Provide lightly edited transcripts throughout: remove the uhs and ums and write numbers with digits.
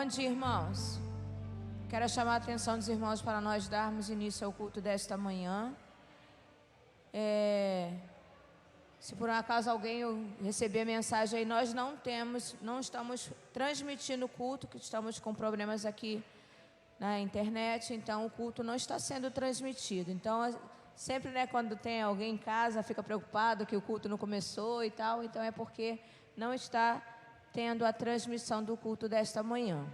dia, irmãos. Quero chamar a atenção dos irmãos para nós darmos início ao culto desta manhã. Se por um acaso alguém receber a mensagem aí, nós não estamos transmitindo o culto, que estamos com problemas aqui na internet, então o culto não está sendo transmitido. Então, sempre, quando tem alguém em casa, fica preocupado que o culto não começou e tal, então é porque não está tendo a transmissão do culto desta manhã.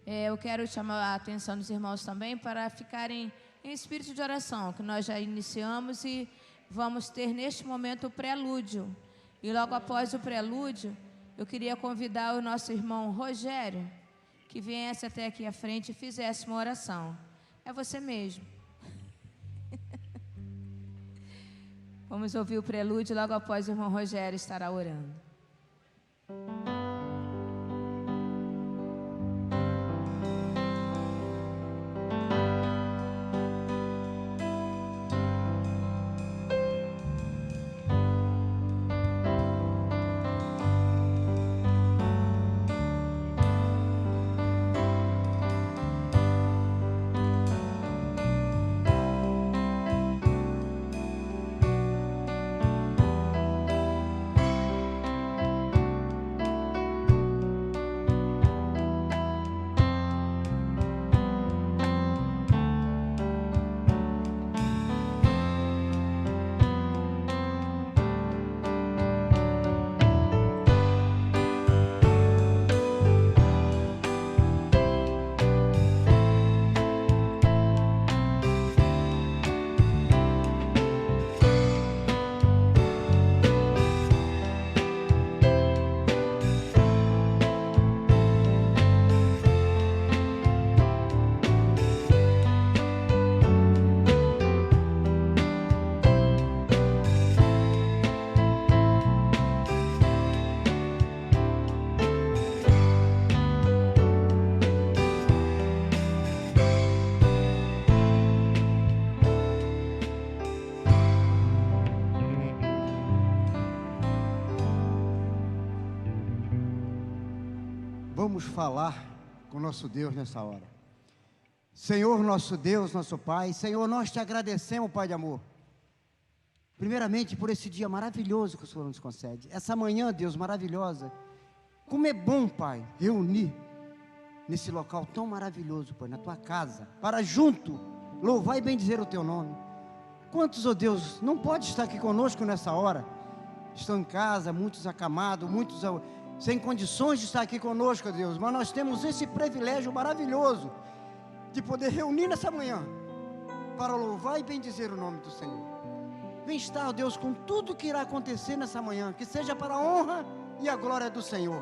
Eu quero chamar a atenção dos irmãos também para ficarem em espírito de oração, que nós já iniciamos e vamos ter neste momento o prelúdio. E logo após o prelúdio, eu queria convidar o nosso irmão Rogério, que viesse até aqui à frente e fizesse uma oração. É você mesmo. Vamos ouvir o prelúdio, logo após o irmão Rogério estará orando. Vamos falar com nosso Deus nessa hora. Senhor, nosso Deus, nosso Pai, Senhor, nós te agradecemos, Pai de amor, primeiramente por esse dia maravilhoso que o Senhor nos concede, essa manhã, Deus, maravilhosa. Como é bom, Pai, reunir nesse local tão maravilhoso, Pai, na tua casa, para junto louvar e bendizer o teu nome. Quantos, ó Deus, não pode estar aqui conosco nessa hora? Estão em casa, muitos acamados, muitos sem condições de estar aqui conosco, ó Deus, mas nós temos esse privilégio maravilhoso de poder reunir nessa manhã para louvar e bendizer o nome do Senhor. Vem estar, ó Deus, com tudo que irá acontecer nessa manhã, que seja para a honra e a glória do Senhor.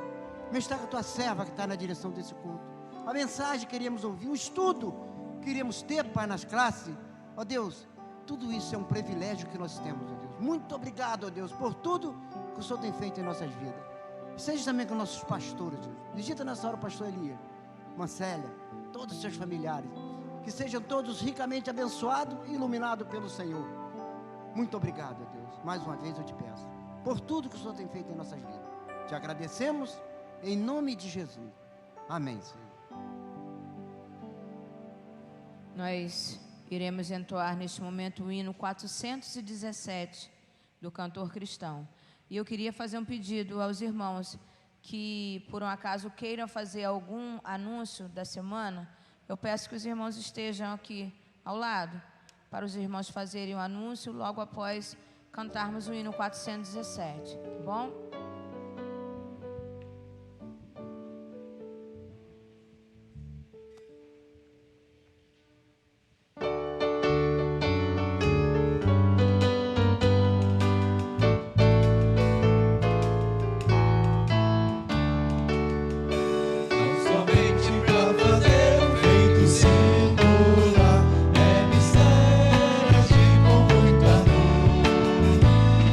Vem estar com a tua serva que está na direção desse culto. A mensagem que queríamos ouvir, o estudo que iríamos ter, Pai, nas classes, ó Deus, tudo isso é um privilégio que nós temos, ó Deus. Muito obrigado, ó Deus, por tudo que o Senhor tem feito em nossas vidas. Seja também com nossos pastores, Deus. Visita nessa hora o pastor Elia, Mancélia, todos os seus familiares, que sejam todos ricamente abençoados e iluminados pelo Senhor. Muito obrigado, Deus. Mais uma vez eu te peço, por tudo que o Senhor tem feito em nossas vidas. Te agradecemos, em nome de Jesus. Amém, Senhor. Nós iremos entoar neste momento o hino 417 do cantor cristão. E eu queria fazer um pedido aos irmãos que, por um acaso, queiram fazer algum anúncio da semana. Eu peço que os irmãos estejam aqui ao lado, para os irmãos fazerem o anúncio logo após cantarmos o hino 417, tá bom?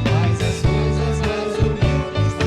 Mas as coisas mais humildes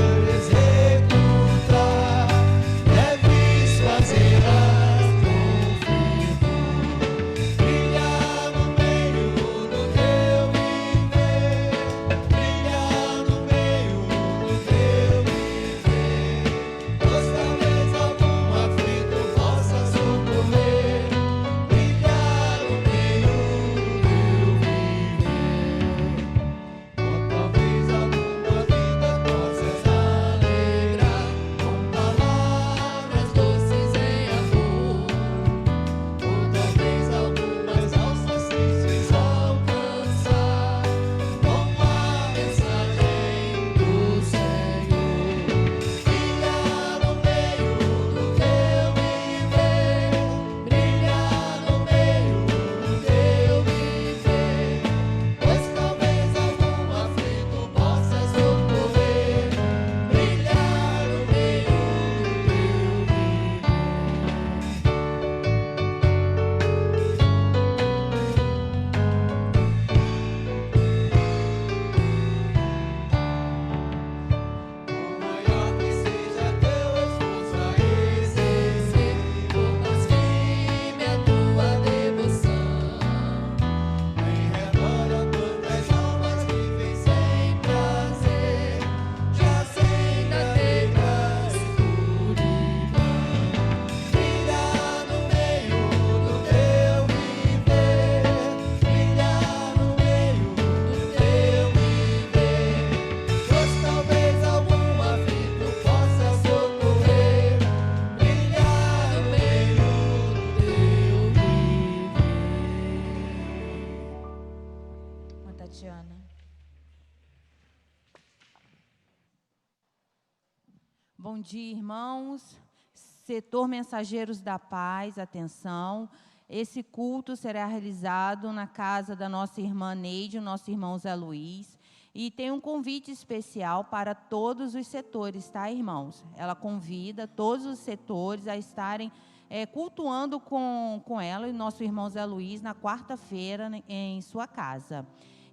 Bom dia, irmãos. Setor Mensageiros da Paz, atenção. Esse culto será realizado na casa da nossa irmã Neide, o nosso irmão Zé Luiz. E tem um convite especial para todos os setores, tá, irmãos? Ela convida todos os setores a estarem cultuando com ela e nosso irmão Zé Luiz na quarta-feira em sua casa.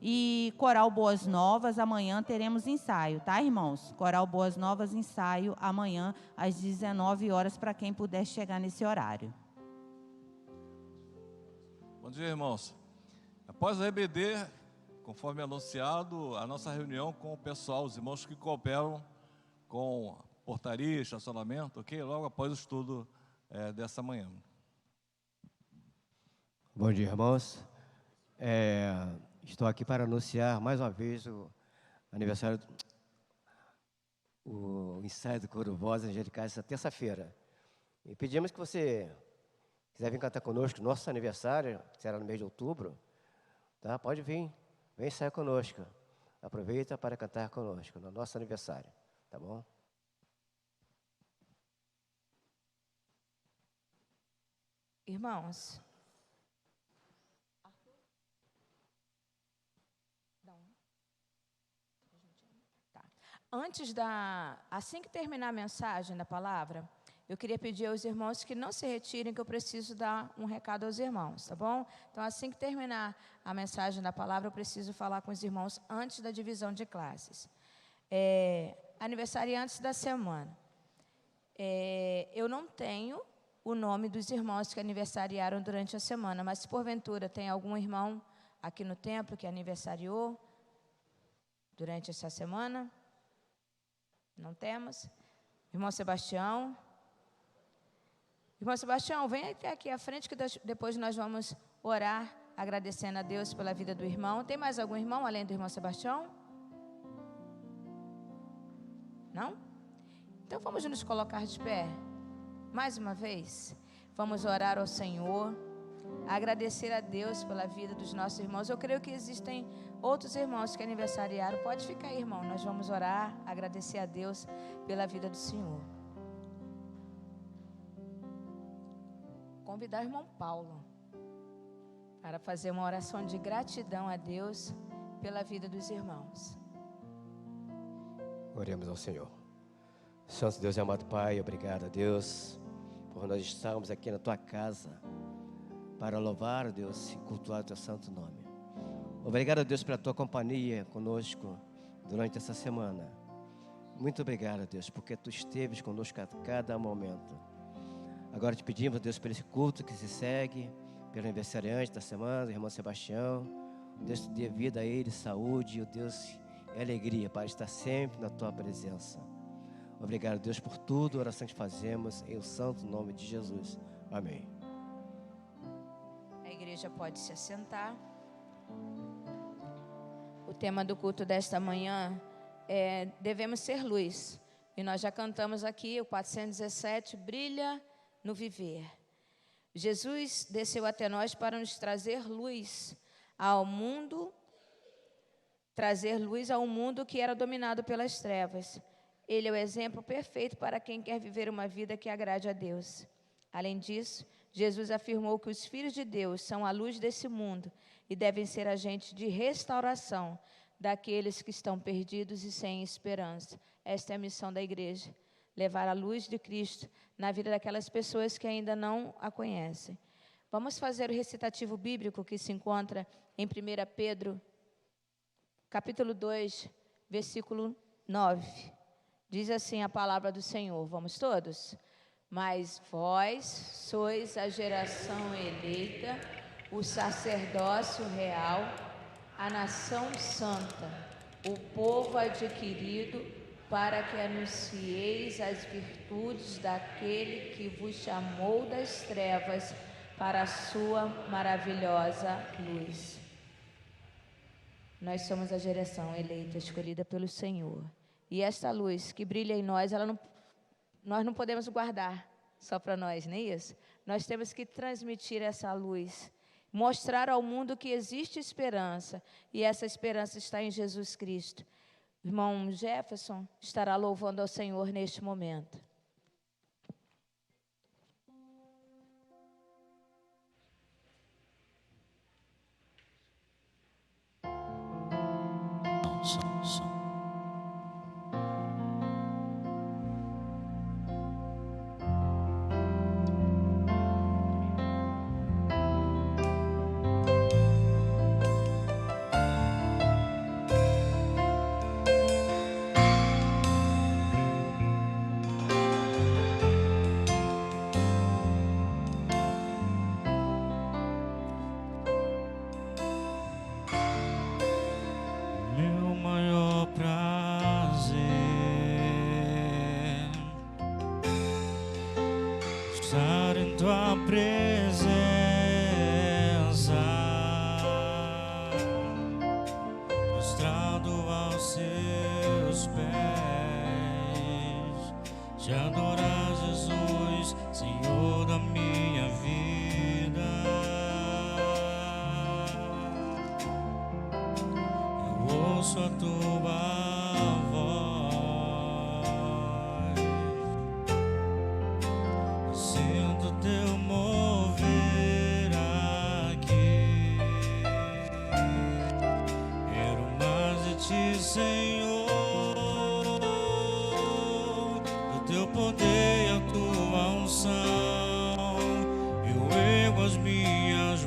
E Coral Boas Novas, amanhã teremos ensaio, tá, irmãos? Coral Boas Novas, ensaio amanhã às 19 horas, para quem puder chegar nesse horário. Bom dia, irmãos. Após a EBD, conforme anunciado, a nossa reunião com o pessoal, os irmãos que cooperam com portaria, estacionamento, ok? Logo após o estudo dessa manhã. Bom dia, irmãos. Estou aqui para anunciar mais uma vez o aniversário, o ensaio do Coro Vozes Angelicais, essa terça-feira. E pedimos que você quiser vir cantar conosco, nosso aniversário, que será no mês de outubro, tá? Pode vir, vem ensaiar conosco. Aproveita para cantar conosco no nosso aniversário, tá bom? Irmãos, assim que terminar a mensagem da palavra, eu queria pedir aos irmãos que não se retirem, que eu preciso dar um recado aos irmãos, tá bom? Então, assim que terminar a mensagem da palavra, eu preciso falar com os irmãos antes da divisão de classes. Aniversariantes da semana. Eu não tenho o nome dos irmãos que aniversariaram durante a semana, mas se porventura tem algum irmão aqui no templo que aniversariou durante essa semana... Não temos? Irmão Sebastião. Irmão Sebastião, vem até aqui à frente, que depois nós vamos orar, agradecendo a Deus pela vida do irmão. Tem mais algum irmão além do irmão Sebastião? Não? Então vamos nos colocar de pé. Mais uma vez, vamos orar ao Senhor, agradecer a Deus pela vida dos nossos irmãos. Eu creio que existem outros irmãos que aniversariaram. Pode ficar aí, irmão. Nós vamos orar, agradecer a Deus pela vida do Senhor. Convidar o irmão Paulo para fazer uma oração de gratidão a Deus pela vida dos irmãos. Oremos ao Senhor. Santo Deus e amado Pai, obrigado a Deus por nós estarmos aqui na Tua casa para louvar, Deus, e cultuar o Teu santo nome. Obrigado a Deus pela Tua companhia conosco durante essa semana. Muito obrigado, Deus, porque Tu esteves conosco a cada momento. Agora te pedimos, Deus, por esse culto que se segue, pelo aniversariante da semana, o irmão Sebastião. Deus te dê vida a ele, saúde, o Deus, e alegria para estar sempre na Tua presença. Obrigado, Deus, por tudo, a oração que fazemos, em o santo nome de Jesus. Amém. A igreja pode se assentar. O tema do culto desta manhã é Devemos Ser Luz. E nós já cantamos aqui o 417, Brilha no Viver. Jesus desceu até nós para nos trazer luz ao mundo, que era dominado pelas trevas. Ele é o exemplo perfeito para quem quer viver uma vida que agrade a Deus. Além disso, Jesus afirmou que os filhos de Deus são a luz desse mundo e devem ser agentes de restauração daqueles que estão perdidos e sem esperança. Esta é a missão da igreja, levar a luz de Cristo na vida daquelas pessoas que ainda não a conhecem. Vamos fazer o recitativo bíblico que se encontra em 1 Pedro, capítulo 2, versículo 9. Diz assim a palavra do Senhor. Vamos todos? Mas vós sois a geração eleita, o sacerdócio real, a nação santa, o povo adquirido, para que anuncieis as virtudes daquele que vos chamou das trevas para a sua maravilhosa luz. Nós somos a geração eleita, escolhida pelo Senhor. E esta luz que brilha em nós, nós não podemos guardar só para nós, não é isso? Nós temos que transmitir essa luz, mostrar ao mundo que existe esperança, e essa esperança está em Jesus Cristo. O irmão Jefferson estará louvando ao Senhor neste momento. Poder e a tua unção, eu ergo as minhas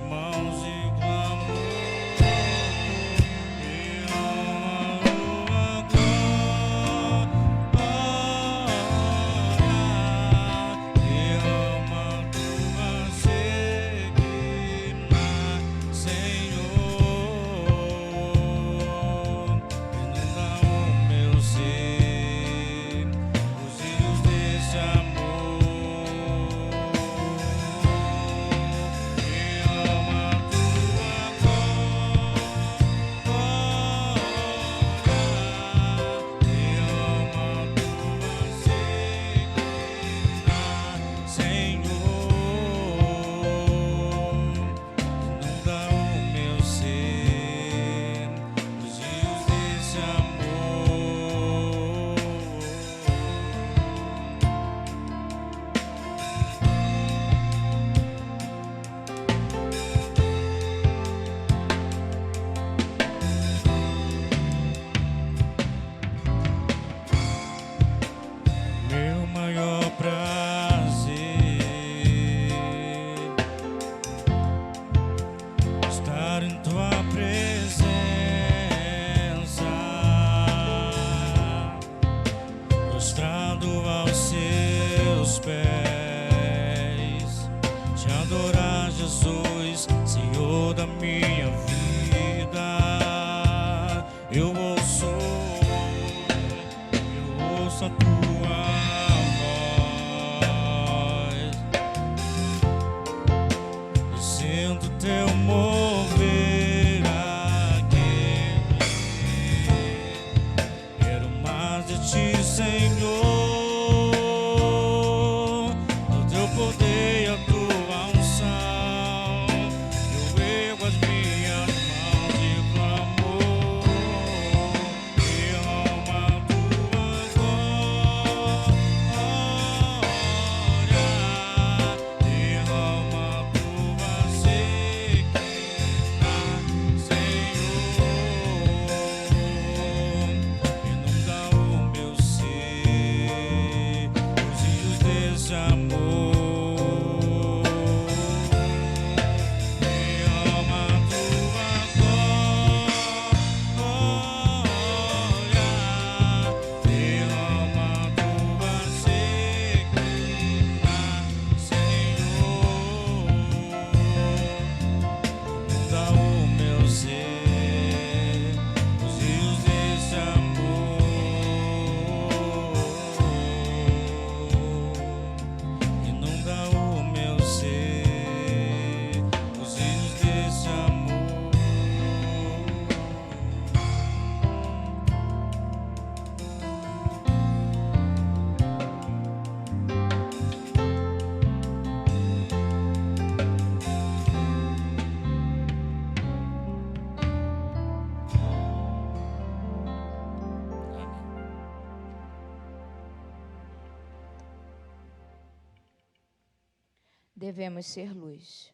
devemos ser luz.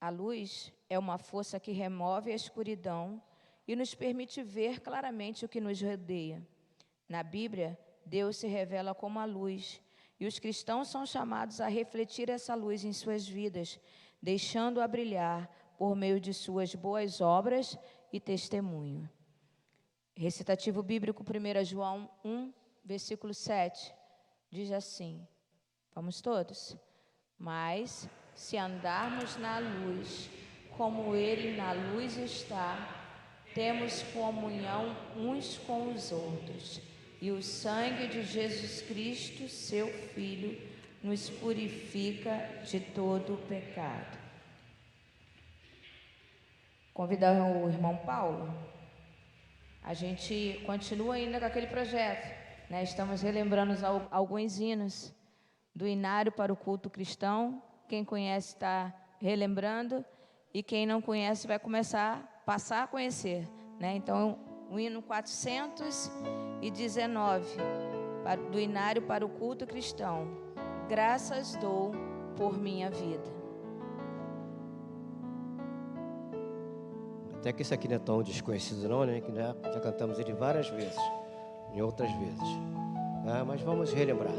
A luz é uma força que remove a escuridão e nos permite ver claramente o que nos rodeia. Na Bíblia, Deus se revela como a luz, e os cristãos são chamados a refletir essa luz em suas vidas, deixando-a brilhar por meio de suas boas obras e testemunho. Recitativo bíblico 1 João 1, versículo 7, diz assim, vamos todos? Mas, se andarmos na luz, como Ele na luz está, temos comunhão uns com os outros, e o sangue de Jesus Cristo, seu Filho, nos purifica de todo o pecado. Convidar o irmão Paulo. A gente continua ainda com aquele projeto, né? Estamos relembrando alguns hinos do Inário para o Culto Cristão. Quem conhece está relembrando, e quem não conhece vai passar a conhecer, né? Então, o hino 419 do Inário para o Culto Cristão. Graças dou por minha vida. Até que isso aqui não é tão desconhecido não, né? Que já cantamos ele várias vezes, em outras vezes. Mas vamos relembrar.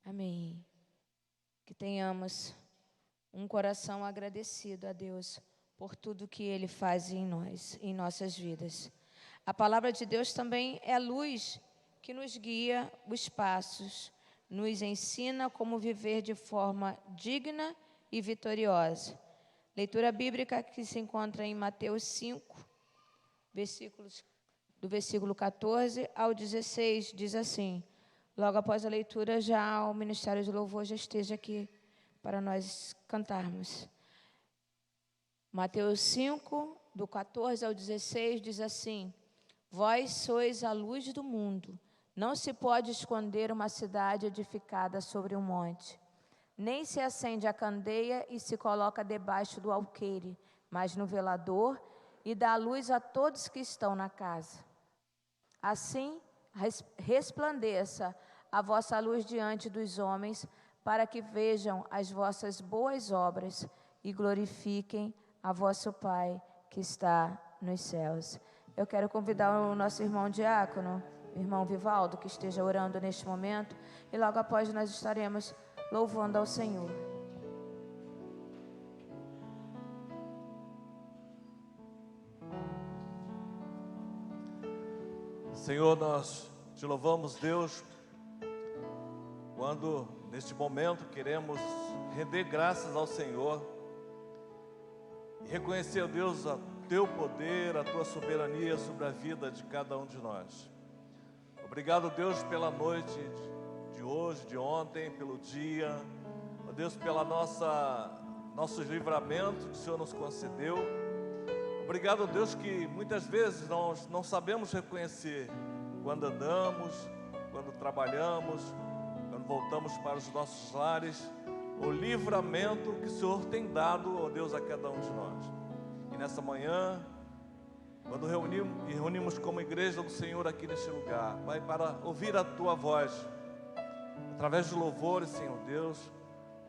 Amém. Que tenhamos um coração agradecido a Deus por tudo que Ele faz em nós, em nossas vidas. A palavra de Deus também é luz que nos guia os passos, nos ensina como viver de forma digna e vitoriosa. Leitura bíblica que se encontra em Mateus 5, do versículo 14 ao 16, diz assim. Logo após a leitura, já o Ministério de Louvor já esteja aqui para nós cantarmos. Mateus 5, do 14 ao 16, diz assim: Vós sois a luz do mundo. Não se pode esconder uma cidade edificada sobre um monte. Nem se acende a candeia e se coloca debaixo do alqueire, mas no velador, e dá luz a todos que estão na casa. Assim, resplandeça a vossa luz diante dos homens, para que vejam as vossas boas obras e glorifiquem a vosso Pai que está nos céus. Eu quero convidar o nosso irmão diácono, o irmão Vivaldo, que esteja orando neste momento, e logo após nós estaremos louvando ao Senhor. Senhor, nós te louvamos, Deus, quando neste momento queremos render graças ao Senhor e reconhecer, ó Deus, o Teu poder, a Tua soberania sobre a vida de cada um de nós. Obrigado, Deus, pela noite de hoje, de ontem, pelo dia, ó Deus, pela nossos livramentos que o Senhor nos concedeu. Obrigado, Deus, que muitas vezes nós não sabemos reconhecer quando andamos, quando trabalhamos, quando voltamos para os nossos lares, o livramento que o Senhor tem dado, ó Deus, a cada um de nós. E nessa manhã, quando reunimos como igreja do Senhor aqui neste lugar, Pai, para ouvir a Tua voz, através de louvores, Senhor Deus,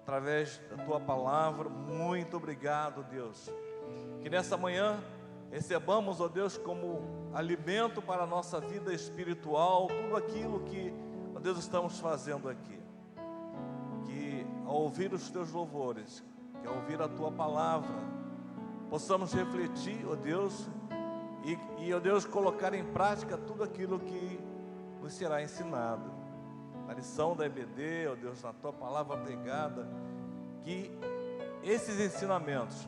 através da Tua palavra. Muito obrigado, Deus. Que nessa manhã recebamos, ó Deus, como alimento para a nossa vida espiritual, tudo aquilo que, ó Deus, estamos fazendo aqui. Que ao ouvir os Teus louvores, que ao ouvir a Tua palavra, possamos refletir, ó Deus, e ó Deus, colocar em prática tudo aquilo que nos será ensinado. Na lição da EBD, ó Deus, na Tua palavra pregada, que esses ensinamentos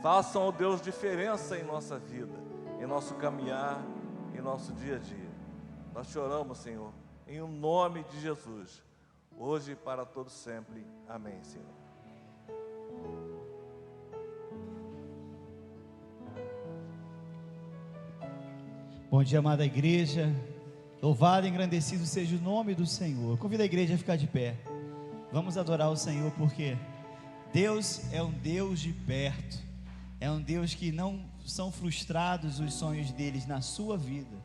façam, ó Deus, diferença em nossa vida, em nosso caminhar, em nosso dia a dia. Nós te oramos, Senhor, em o nome de Jesus, hoje e para todos sempre. Amém, Senhor. Bom dia, amada igreja. Louvado e engrandecido seja o nome do Senhor. Convido a igreja a ficar de pé. Vamos adorar o Senhor, porque Deus é um Deus de perto. É um Deus que não são frustrados os sonhos deles na sua vida,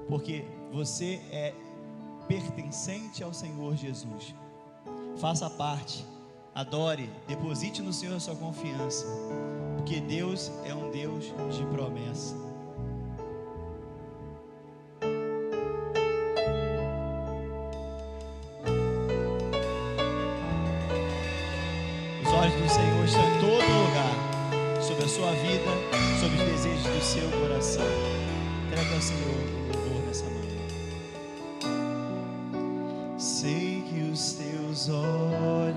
porque você é pertencente ao Senhor Jesus. Faça parte, adore, deposite no Senhor a sua confiança, porque Deus é um Deus de promessa. Os olhos do Senhor estão em todo lugar, sobre a sua vida, sobre os desejos do seu coração. Entregue ao Senhor o louvor nessa manhã. Sei que os teus olhos,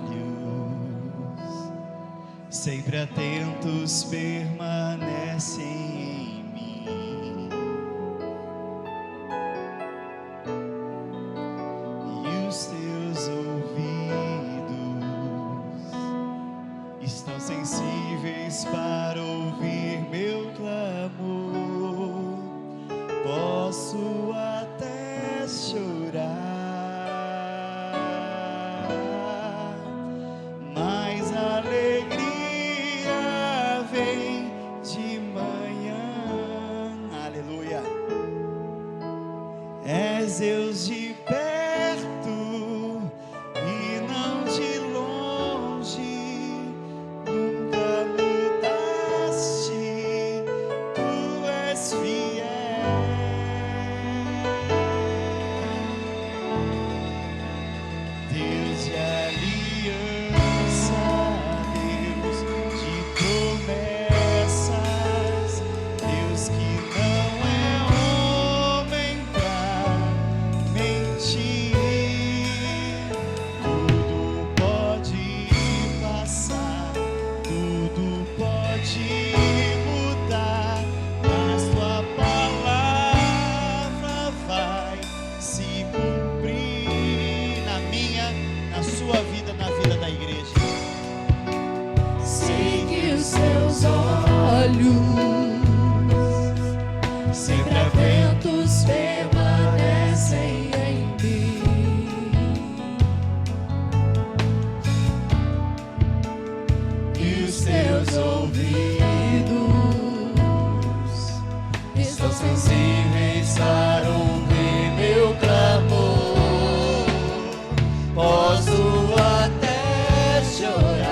sempre atentos, permanecem em mim, e os teus ouvidos estão sensíveis para ouvir meu clamor. Posso até chorar, mas a alegria vem de manhã. Aleluia. És Deus de perto e não de longe. Nunca mudaste, tu és fiel. Deus de aliança, Deus de promessas, Deus que não é homem pra mentir. Tudo pode passar, tudo pode mudar, mas tua palavra vai se cumprir na minha, na sua vida, na vida da igreja. Sei que os seus olhos, sempre atentos, permanecem em mim, e os teus ouvidos estão sensíveis para ouvir meu clamor. Posso até chorar,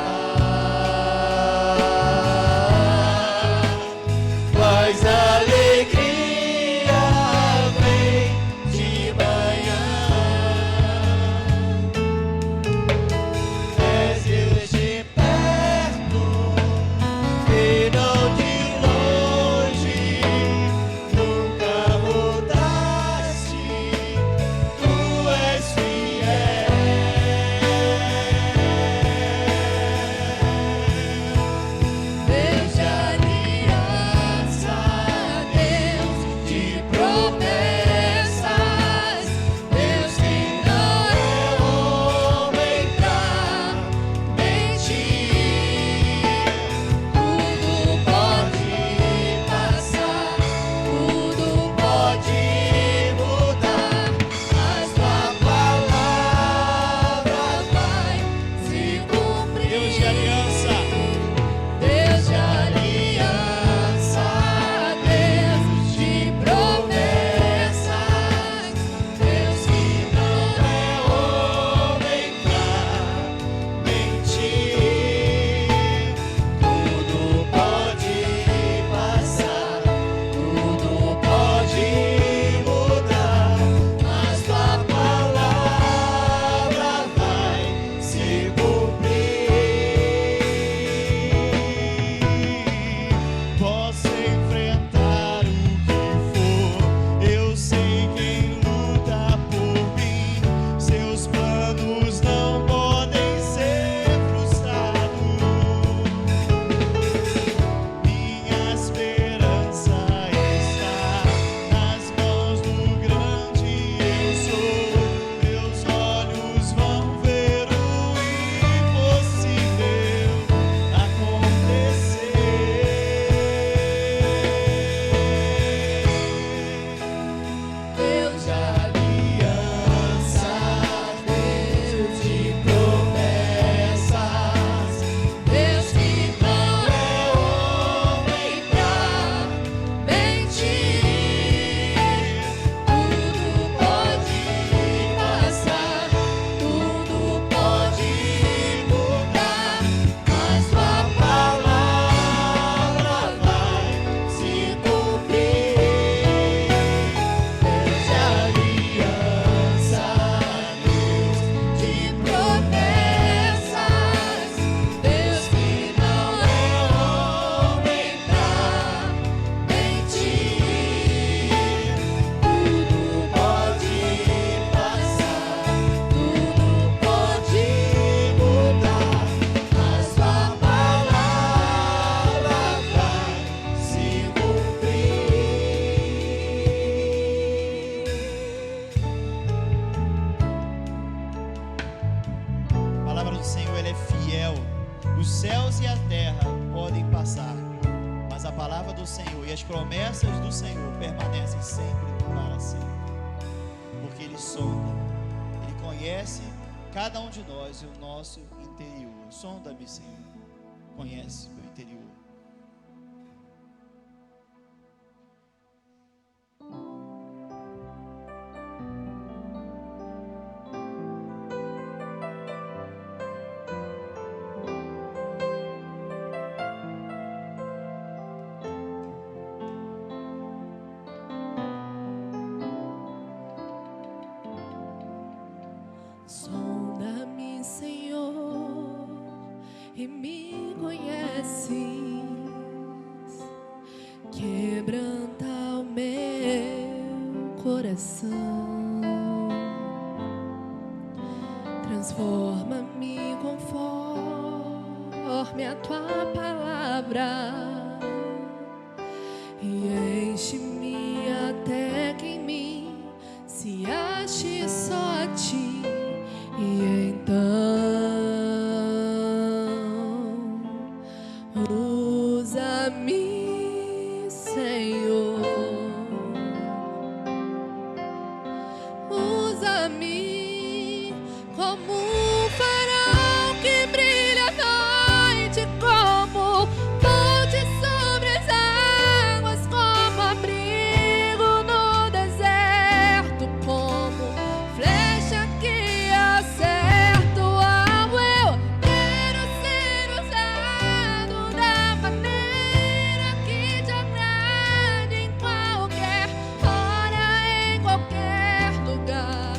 Senhor ele é fiel. Os céus e a terra podem passar, mas a palavra do Senhor e as promessas do Senhor permanecem sempre para sempre. Porque Ele sonda, Ele conhece cada um de nós e o nosso interior. Sonda-me, Senhor, conhece o meu interior. Sonda-me, Senhor, e me conheces. Quebranta o meu coração. Transforma-me conforme a tua palavra. E enche-me até que em mim se ache só a ti. E então usa-me, Senhor, usa-me como um farol que brilha à noite, como ponte sobre as águas, como abrigo no deserto, como flecha que acerto ao eu quero ser usado da maneira que te agrade, em qualquer hora, em qualquer lugar.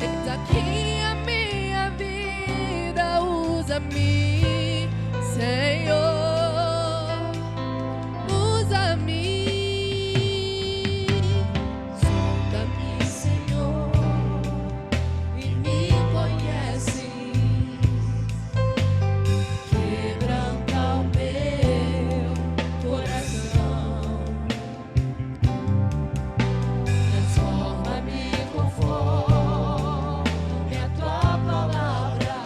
Eis aqui a minha vida, usa-me, Senhor, usa-me. Sonda-me, Senhor, e me conheces. Quebranta o meu coração. Transforma-me conforme a tua palavra.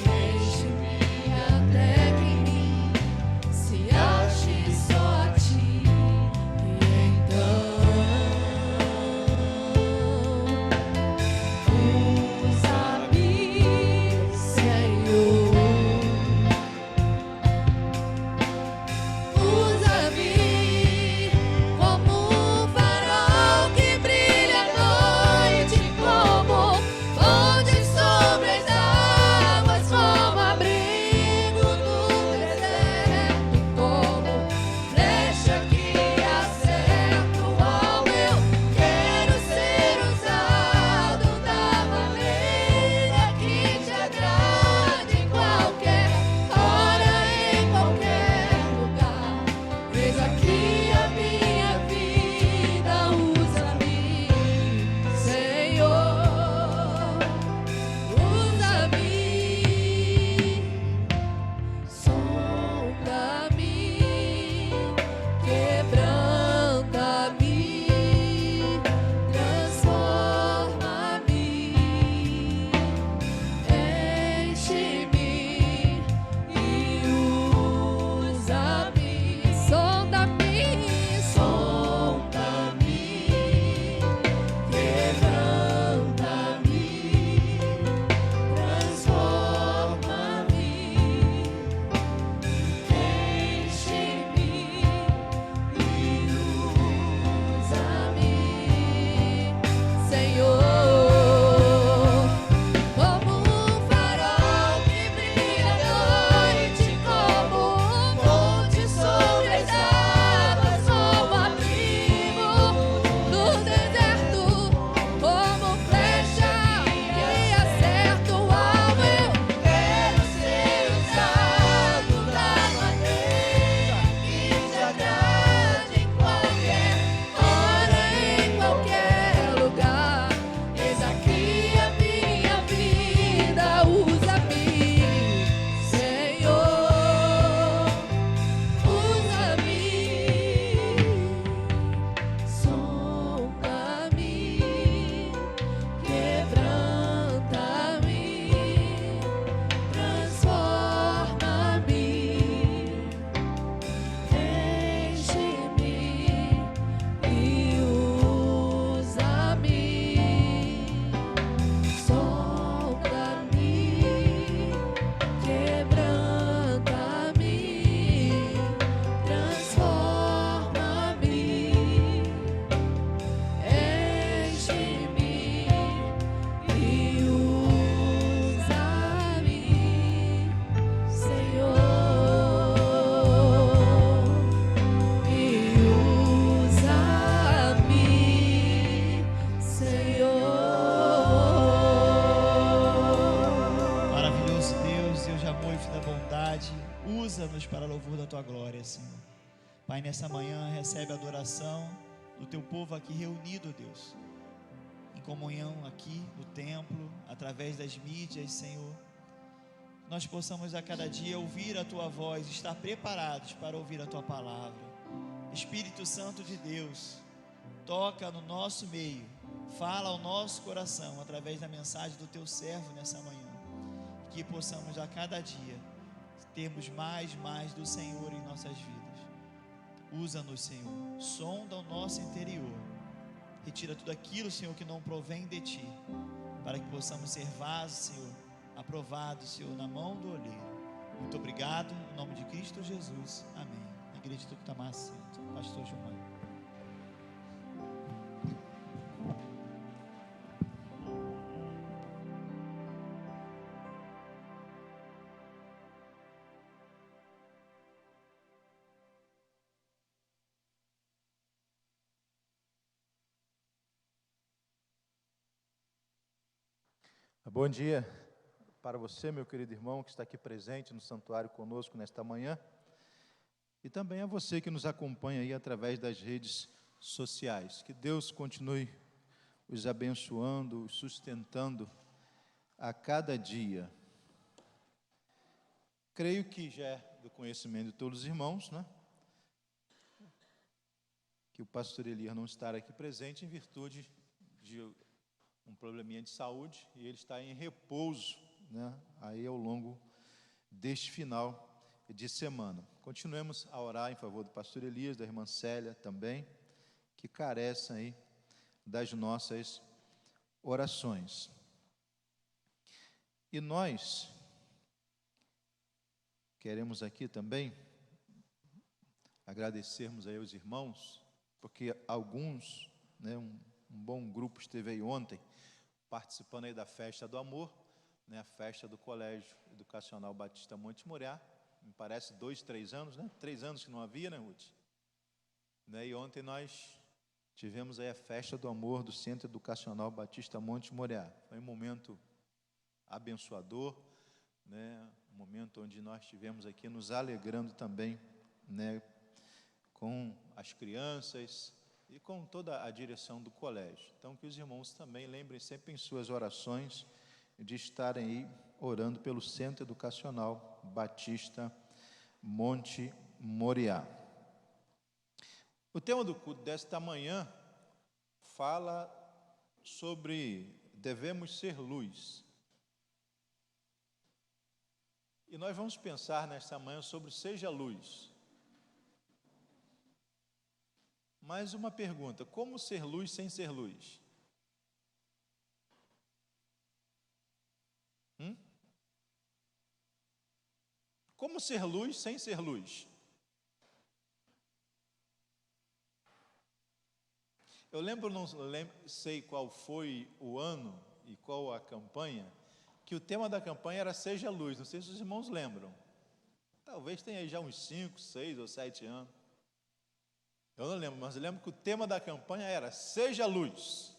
Enche-me usa-nos para louvor da tua glória, Senhor. Pai, nessa manhã recebe a adoração do teu povo aqui reunido, Deus, em comunhão aqui no templo, através das mídias, Senhor. Nós possamos a cada dia ouvir a tua voz, estar preparados para ouvir a tua palavra. Espírito Santo de Deus, toca no nosso meio, fala ao nosso coração através da mensagem do teu servo nessa manhã, que possamos a cada dia termos mais do Senhor em nossas vidas. Usa-nos, Senhor, sonda o nosso interior, retira tudo aquilo, Senhor, que não provém de ti, para que possamos ser vasos, Senhor, aprovados, Senhor, na mão do oleiro. Muito obrigado, em nome de Cristo Jesus, amém. A igreja do que está mais certo, pastor Gilmar. Bom dia para você, meu querido irmão, que está aqui presente no santuário conosco nesta manhã, e também a você que nos acompanha aí através das redes sociais. Que Deus continue os abençoando, os sustentando a cada dia. Creio que já é do conhecimento de todos os irmãos, né? Que o pastor Elias não estará aqui presente em virtude de um probleminha de saúde, e ele está em repouso, né, aí ao longo deste final de semana. Continuemos a orar em favor do pastor Elias, da irmã Célia também, que carecem aí das nossas orações. E nós queremos aqui também agradecermos aí aos irmãos, porque alguns, né, um bom grupo esteve aí ontem, participando aí da festa do amor, né, a festa do Colégio Educacional Batista Monte Moriá, me parece 2, 3 anos, né, 3 anos que não havia, né, Ruth? Né, e ontem nós tivemos aí a festa do amor do Centro Educacional Batista Monte Moriá. Foi um momento abençoador, né, um momento onde nós estivemos aqui nos alegrando também, né, com as crianças e com toda a direção do colégio. Então, que os irmãos também lembrem sempre em suas orações de estarem aí orando pelo Centro Educacional Batista Monte Moriá. O tema do culto desta manhã fala sobre devemos ser luz. E nós vamos pensar nesta manhã sobre seja luz. Mais uma pergunta: como ser luz sem ser luz? Como ser luz sem ser luz? Eu não sei qual foi o ano e qual a campanha, que o tema da campanha era Seja Luz. Não sei se os irmãos lembram. Talvez tenha aí já uns 5, 6 ou 7 anos. Eu não lembro, mas eu lembro que o tema da campanha era Seja Luz.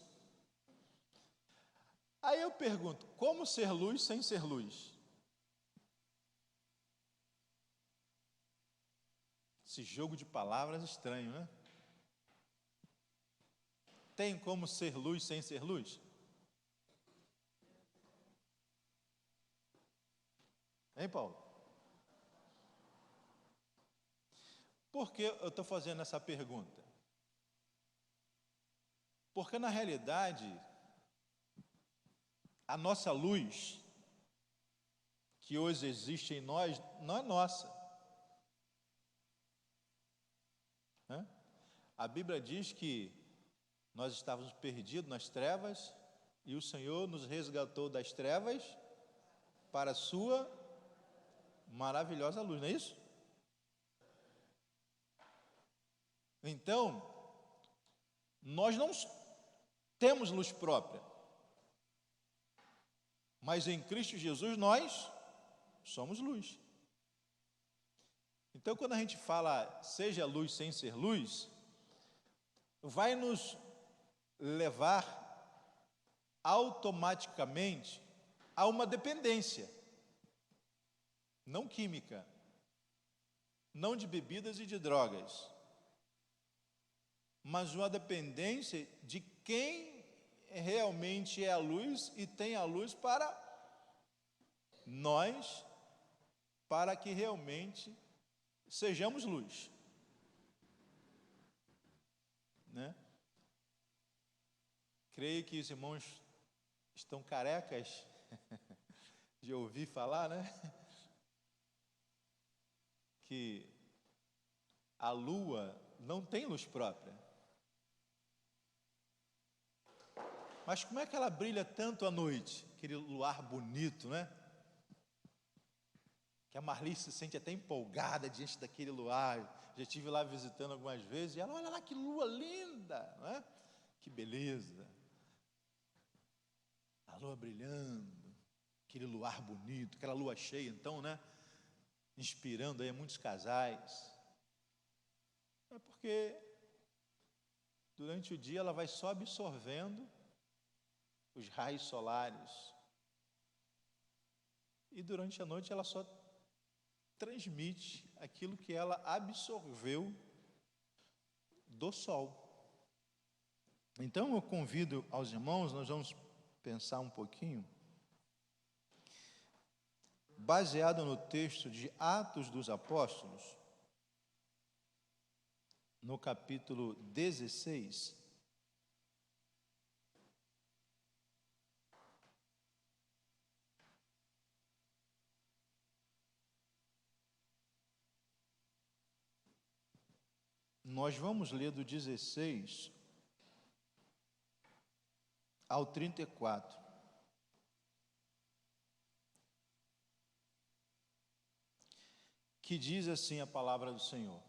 Aí eu pergunto, como ser luz sem ser luz? Esse jogo de palavras estranho, né? Tem como ser luz sem ser luz? Hein, Paulo? Por que eu estou fazendo essa pergunta? Porque, na realidade, a nossa luz, que hoje existe em nós, não é nossa. A Bíblia diz que nós estávamos perdidos nas trevas e o Senhor nos resgatou das trevas para a sua maravilhosa luz, não é isso? Então, nós não temos luz própria, mas em Cristo Jesus nós somos luz. Então, quando a gente fala seja luz sem ser luz, vai nos levar automaticamente a uma dependência, não química, não de bebidas e de drogas, mas uma dependência de quem realmente é a luz e tem a luz para nós, para que realmente sejamos luz, né? Creio que os irmãos estão carecas de ouvir falar, né? Que a lua não tem luz própria. Mas como é que ela brilha tanto à noite? Aquele luar bonito, né? Que a Marli se sente até empolgada diante daquele luar. Já estive lá visitando algumas vezes e ela, olha lá que lua linda, não é? Que beleza. A lua brilhando, aquele luar bonito, aquela lua cheia, então, né? Inspirando aí muitos casais. É porque durante o dia ela vai só absorvendo os raios solares. E durante a noite ela só transmite aquilo que ela absorveu do sol. Então eu convido aos irmãos, nós vamos pensar um pouquinho, baseado no texto de Atos dos Apóstolos, no capítulo 16, nós vamos ler do 16 ao 34. Que diz assim a palavra do Senhor.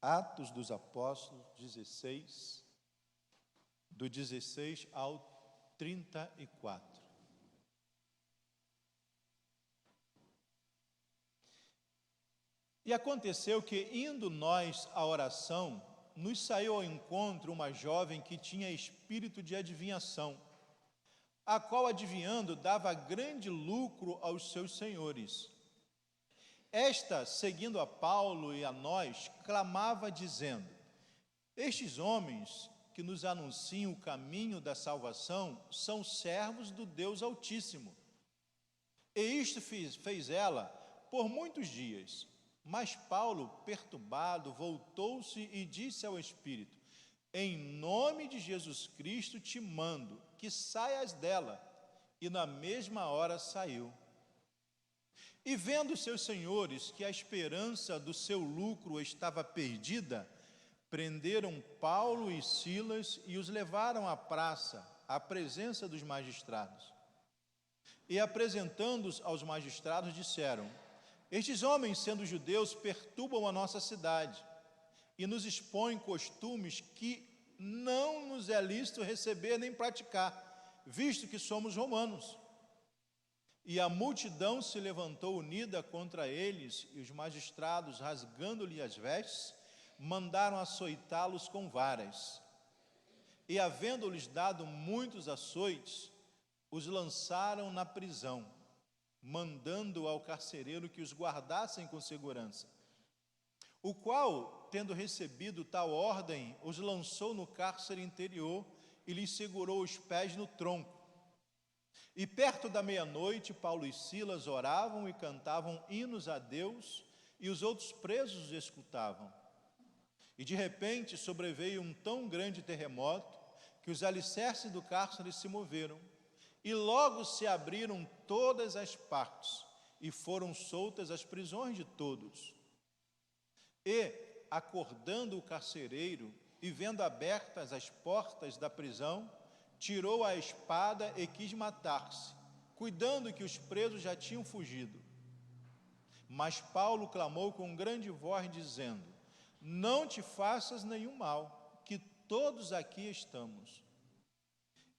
Atos dos Apóstolos 16, do 16 ao 34. E aconteceu que, indo nós à oração, nos saiu ao encontro uma jovem que tinha espírito de adivinhação, a qual, adivinhando, dava grande lucro aos seus senhores. Esta, seguindo a Paulo e a nós, clamava dizendo: estes homens que nos anunciam o caminho da salvação são servos do Deus Altíssimo. E isto fez ela por muitos dias. Mas Paulo, perturbado, voltou-se e disse ao Espírito: em nome de Jesus Cristo te mando que saias dela. E na mesma hora saiu. E vendo seus senhores que a esperança do seu lucro estava perdida, prenderam Paulo e Silas e os levaram à praça, à presença dos magistrados. E apresentando-os aos magistrados, disseram: estes homens, sendo judeus, perturbam a nossa cidade e nos expõem costumes que não nos é lícito receber nem praticar, visto que somos romanos. E a multidão se levantou unida contra eles, e os magistrados, rasgando-lhe as vestes, mandaram açoitá-los com varas. E, havendo-lhes dado muitos açoites, os lançaram na prisão, mandando ao carcereiro que os guardassem com segurança. O qual, tendo recebido tal ordem, os lançou no cárcere interior e lhes segurou os pés no tronco. E perto da meia-noite, Paulo e Silas oravam e cantavam hinos a Deus, e os outros presos os escutavam. E de repente sobreveio um tão grande terremoto que os alicerces do cárcere se moveram, e logo se abriram todas as partes, e foram soltas as prisões de todos. E, acordando o carcereiro, e vendo abertas as portas da prisão, tirou a espada e quis matar-se, cuidando que os presos já tinham fugido. Mas Paulo clamou com grande voz, dizendo: não te faças nenhum mal, que todos aqui estamos.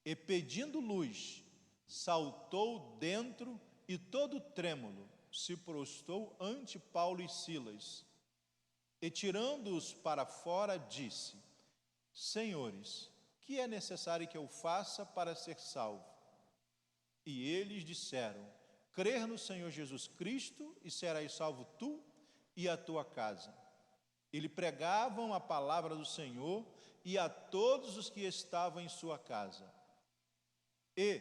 E pedindo luz, saltou dentro e todo trêmulo se prostrou ante Paulo e Silas. E tirando-os para fora, disse: senhores, que é necessário que eu faça para ser salvo? E eles disseram: crer no Senhor Jesus Cristo e serás salvo tu e a tua casa. Ele pregavam a palavra do Senhor e a todos os que estavam em sua casa. E,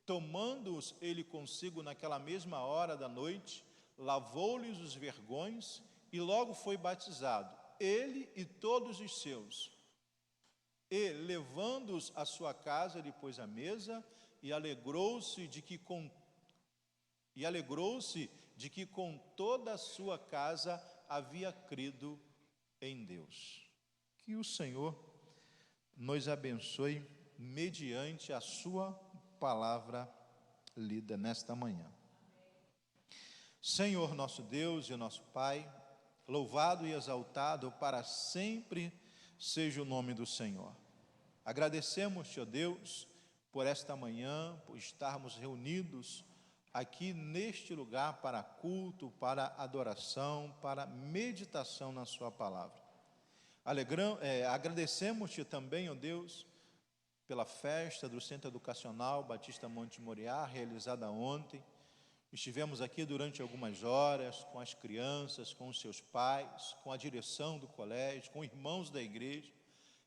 tomando-os ele consigo naquela mesma hora da noite, lavou-lhes os vergões e logo foi batizado, ele e todos os seus. E, levando-os à sua casa, ele pôs à mesa e alegrou-se de que com toda a sua casa havia crido em Deus. Que o Senhor nos abençoe mediante a sua palavra lida nesta manhã. Senhor nosso Deus e nosso Pai, louvado e exaltado para sempre seja o nome do Senhor. Agradecemos-te, ó Deus, por esta manhã, por estarmos reunidos aqui neste lugar para culto, para adoração, para meditação na sua palavra. Agradecemos-te também, ó Deus, pela festa do Centro Educacional Batista Monte Moriá, realizada ontem. Estivemos aqui durante algumas horas com as crianças, com os seus pais, com a direção do colégio, com irmãos da igreja,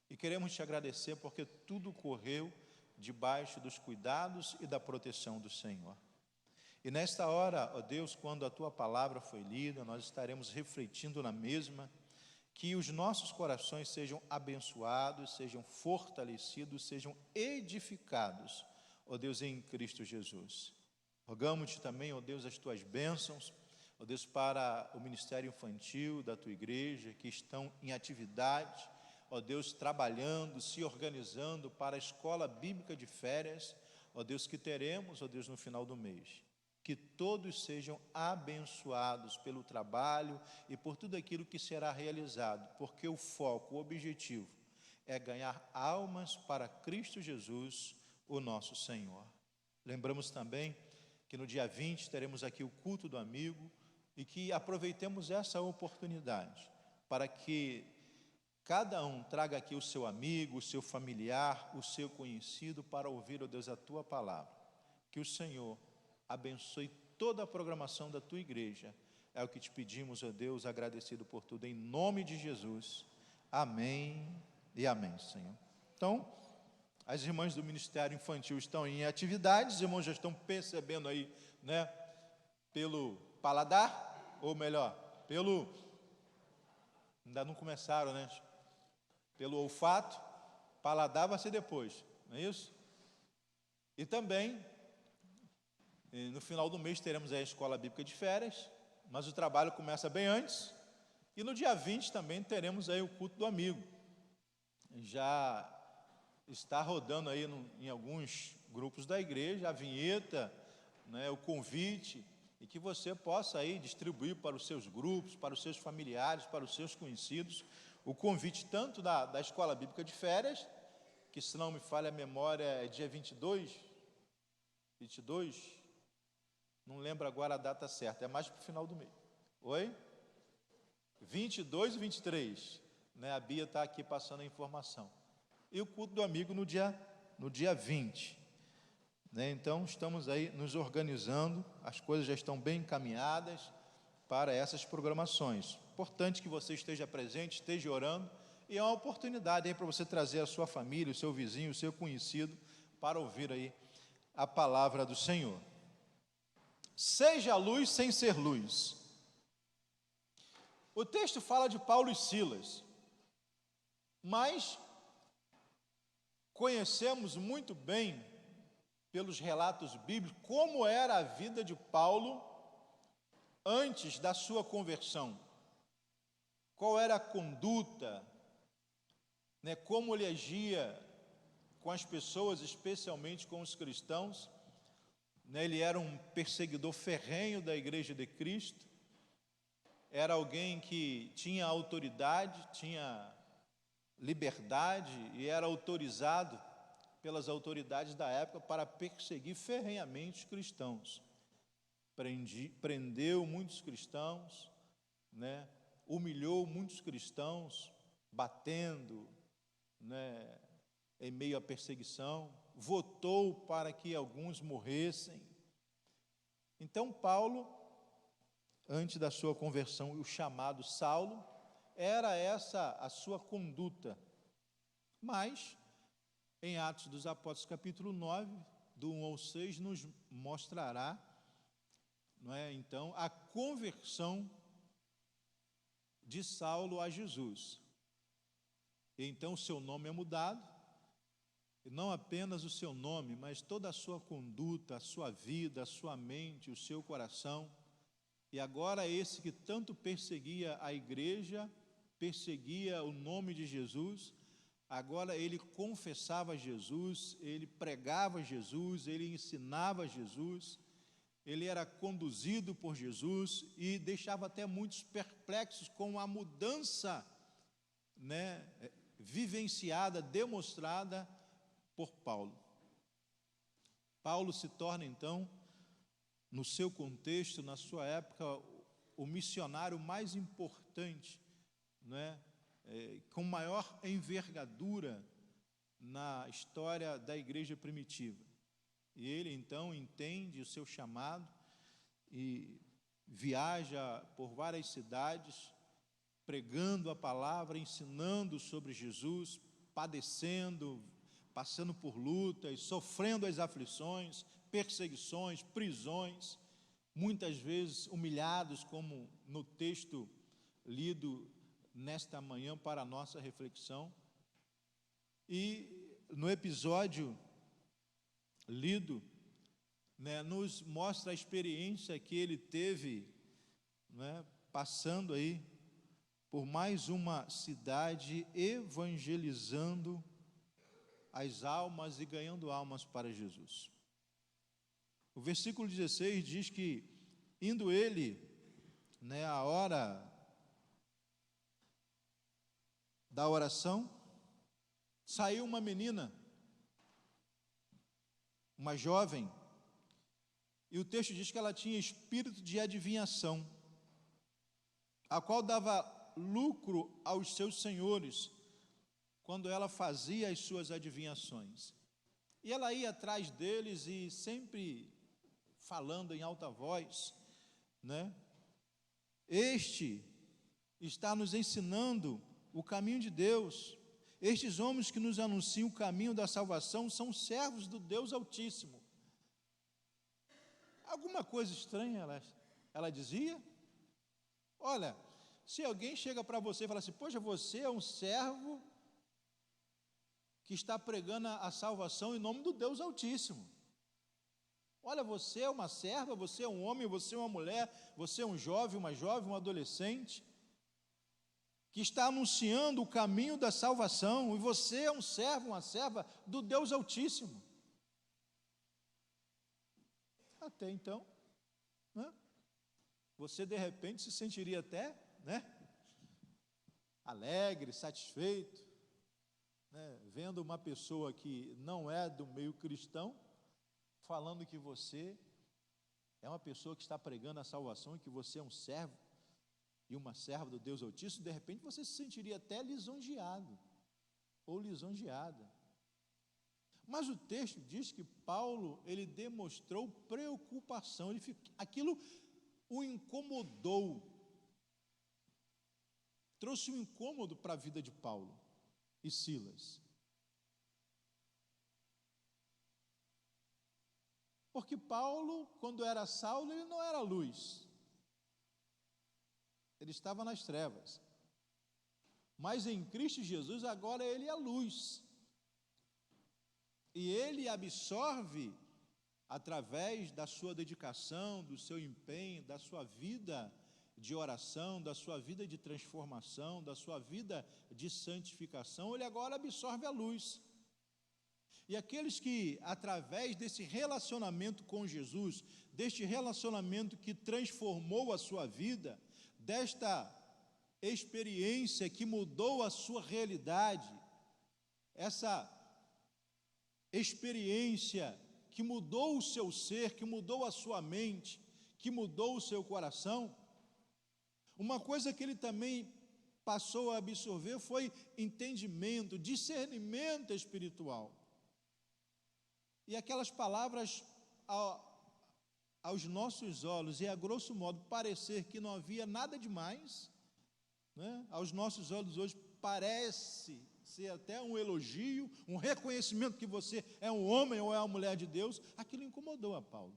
e queremos te agradecer porque tudo correu debaixo dos cuidados e da proteção do Senhor. E nesta hora, ó Deus, quando a tua palavra foi lida, nós estaremos refletindo na mesma, que os nossos corações sejam abençoados, sejam fortalecidos, sejam edificados, ó Deus, em Cristo Jesus. Rogamos-te também, ó Deus, as tuas bênçãos, ó Deus, para o ministério infantil da tua igreja, que estão em atividade, ó Deus, trabalhando, se organizando para a escola bíblica de férias, ó Deus, que teremos, ó Deus, no final do mês. Que todos sejam abençoados pelo trabalho e por tudo aquilo que será realizado, porque o foco, o objetivo é ganhar almas para Cristo Jesus, o nosso Senhor. Lembramos também que no dia 20 teremos aqui o culto do amigo e que aproveitemos essa oportunidade para que cada um traga aqui o seu amigo, o seu familiar, o seu conhecido para ouvir, ó Deus, a tua palavra. Que o Senhor abençoe toda a programação da tua igreja. É o que te pedimos, ó Deus, agradecido por tudo, em nome de Jesus. Amém e amém, Senhor. Então, as irmãs do Ministério Infantil estão em atividades, os irmãos já estão percebendo aí, né, pelo paladar, ou melhor, ainda não começaram, né, pelo olfato. Paladar vai ser depois, não é isso? E também, no final do mês teremos a escola bíblica de férias, mas o trabalho começa bem antes, e no dia 20 também teremos aí o culto do amigo. Já está rodando aí em alguns grupos da igreja a vinheta, né, o convite, e que você possa aí distribuir para os seus grupos, para os seus familiares, para os seus conhecidos, o convite tanto da escola bíblica de férias, que se não me falha a memória é dia 22, não lembro agora a data certa, é mais para o final do mês. Oi? 22 e 23, né? A Bia está aqui passando a informação. E o culto do amigo no dia 20. Né? Então, estamos aí nos organizando, as coisas já estão bem encaminhadas para essas programações. Importante que você esteja presente, esteja orando, e é uma oportunidade aí para você trazer a sua família, o seu vizinho, o seu conhecido, para ouvir aí a palavra do Senhor. Seja luz sem ser luz. O texto fala de Paulo e Silas, mas conhecemos muito bem, pelos relatos bíblicos, como era a vida de Paulo antes da sua conversão. Qual era a conduta, né, como ele agia com as pessoas, especialmente com os cristãos. Ele era um perseguidor ferrenho da igreja de Cristo, era alguém que tinha autoridade, tinha liberdade e era autorizado pelas autoridades da época para perseguir ferrenhamente os cristãos. Prendeu muitos cristãos, né? Humilhou muitos cristãos, batendo, né, em meio à perseguição, votou para que alguns morressem. Então Paulo, antes da sua conversão, o chamado Saulo, era essa a sua conduta. Mas, em Atos dos Apóstolos, capítulo 9, do 1 ao 6, nos mostrará, não é, então, a conversão de Saulo a Jesus. Então, o seu nome é mudado, e não apenas o seu nome, mas toda a sua conduta, a sua vida, a sua mente, o seu coração. E agora esse que tanto perseguia a igreja, perseguia o nome de Jesus, agora ele confessava Jesus, ele pregava Jesus, ele ensinava Jesus, ele era conduzido por Jesus e deixava até muitos perplexos com a mudança, né, vivenciada, demonstrada por Paulo. Paulo se torna então, no seu contexto, na sua época, o missionário mais importante, né, com maior envergadura na história da igreja primitiva. E ele então entende o seu chamado e viaja por várias cidades, pregando a palavra, ensinando sobre Jesus, padecendo, passando por lutas, sofrendo as aflições, perseguições, prisões, muitas vezes humilhados, como no texto lido nesta manhã para a nossa reflexão. E no episódio lido, né, nos mostra a experiência que ele teve, né, passando aí por mais uma cidade, evangelizando as almas e ganhando almas para Jesus. O versículo 16 diz que, indo ele, né, a hora da oração, saiu uma menina, uma jovem, e o texto diz que ela tinha espírito de adivinhação, a qual dava lucro aos seus senhores, quando ela fazia as suas adivinhações. E ela ia atrás deles e sempre falando em alta voz, né? Este está nos ensinando o caminho de Deus. Estes homens que nos anunciam o caminho da salvação são servos do Deus Altíssimo. Alguma coisa estranha ela dizia? Olha, se alguém chega para você e fala assim, poxa, você é um servo que está pregando a salvação em nome do Deus Altíssimo. Olha, você é uma serva, você é um homem, você é uma mulher, você é um jovem, um adolescente, que está anunciando o caminho da salvação, e você é um servo, uma serva do Deus Altíssimo. Até então, né, você de repente se sentiria até, né, alegre, satisfeito, né, vendo uma pessoa que não é do meio cristão, falando que você é uma pessoa que está pregando a salvação e que você é um servo e uma serva do Deus Altíssimo. De repente você se sentiria até lisonjeado ou lisonjeada. Mas o texto diz que Paulo, ele demonstrou preocupação, aquilo o incomodou, trouxe um incômodo para a vida de Paulo e Silas. Porque Paulo, quando era Saulo, ele não era luz, ele estava nas trevas. Mas em Cristo Jesus, agora ele é a luz. E ele absorve, através da sua dedicação, do seu empenho, da sua vida de oração, da sua vida de transformação, da sua vida de santificação, ele agora absorve a luz. E aqueles que, através desse relacionamento com Jesus, deste relacionamento que transformou a sua vida, desta experiência que mudou a sua realidade, essa experiência que mudou o seu ser, que mudou a sua mente, que mudou o seu coração, uma coisa que ele também passou a absorver foi entendimento, discernimento espiritual. E aquelas palavras aos nossos olhos, e a grosso modo parecer que não havia nada demais, né? Aos nossos olhos hoje parece ser até um elogio, um reconhecimento que você é um homem ou é uma mulher de Deus. Aquilo incomodou a Paulo.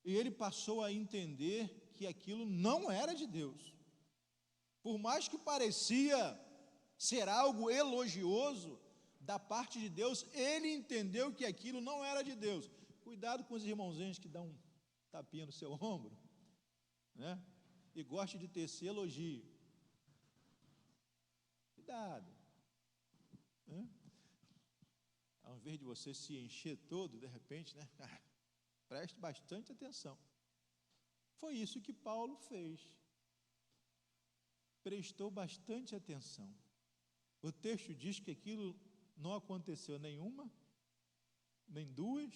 E ele passou a entender que aquilo não era de Deus. Por mais que parecia ser algo elogioso da parte de Deus, ele entendeu que aquilo não era de Deus. Cuidado com os irmãozinhos que dão um tapinha no seu ombro, né? E gostam de tecer elogio. Cuidado, né? Ao invés de você se encher todo, de repente, né? Preste bastante atenção. Foi isso que Paulo fez. Prestou bastante atenção. O texto diz que aquilo não aconteceu nenhuma, nem duas,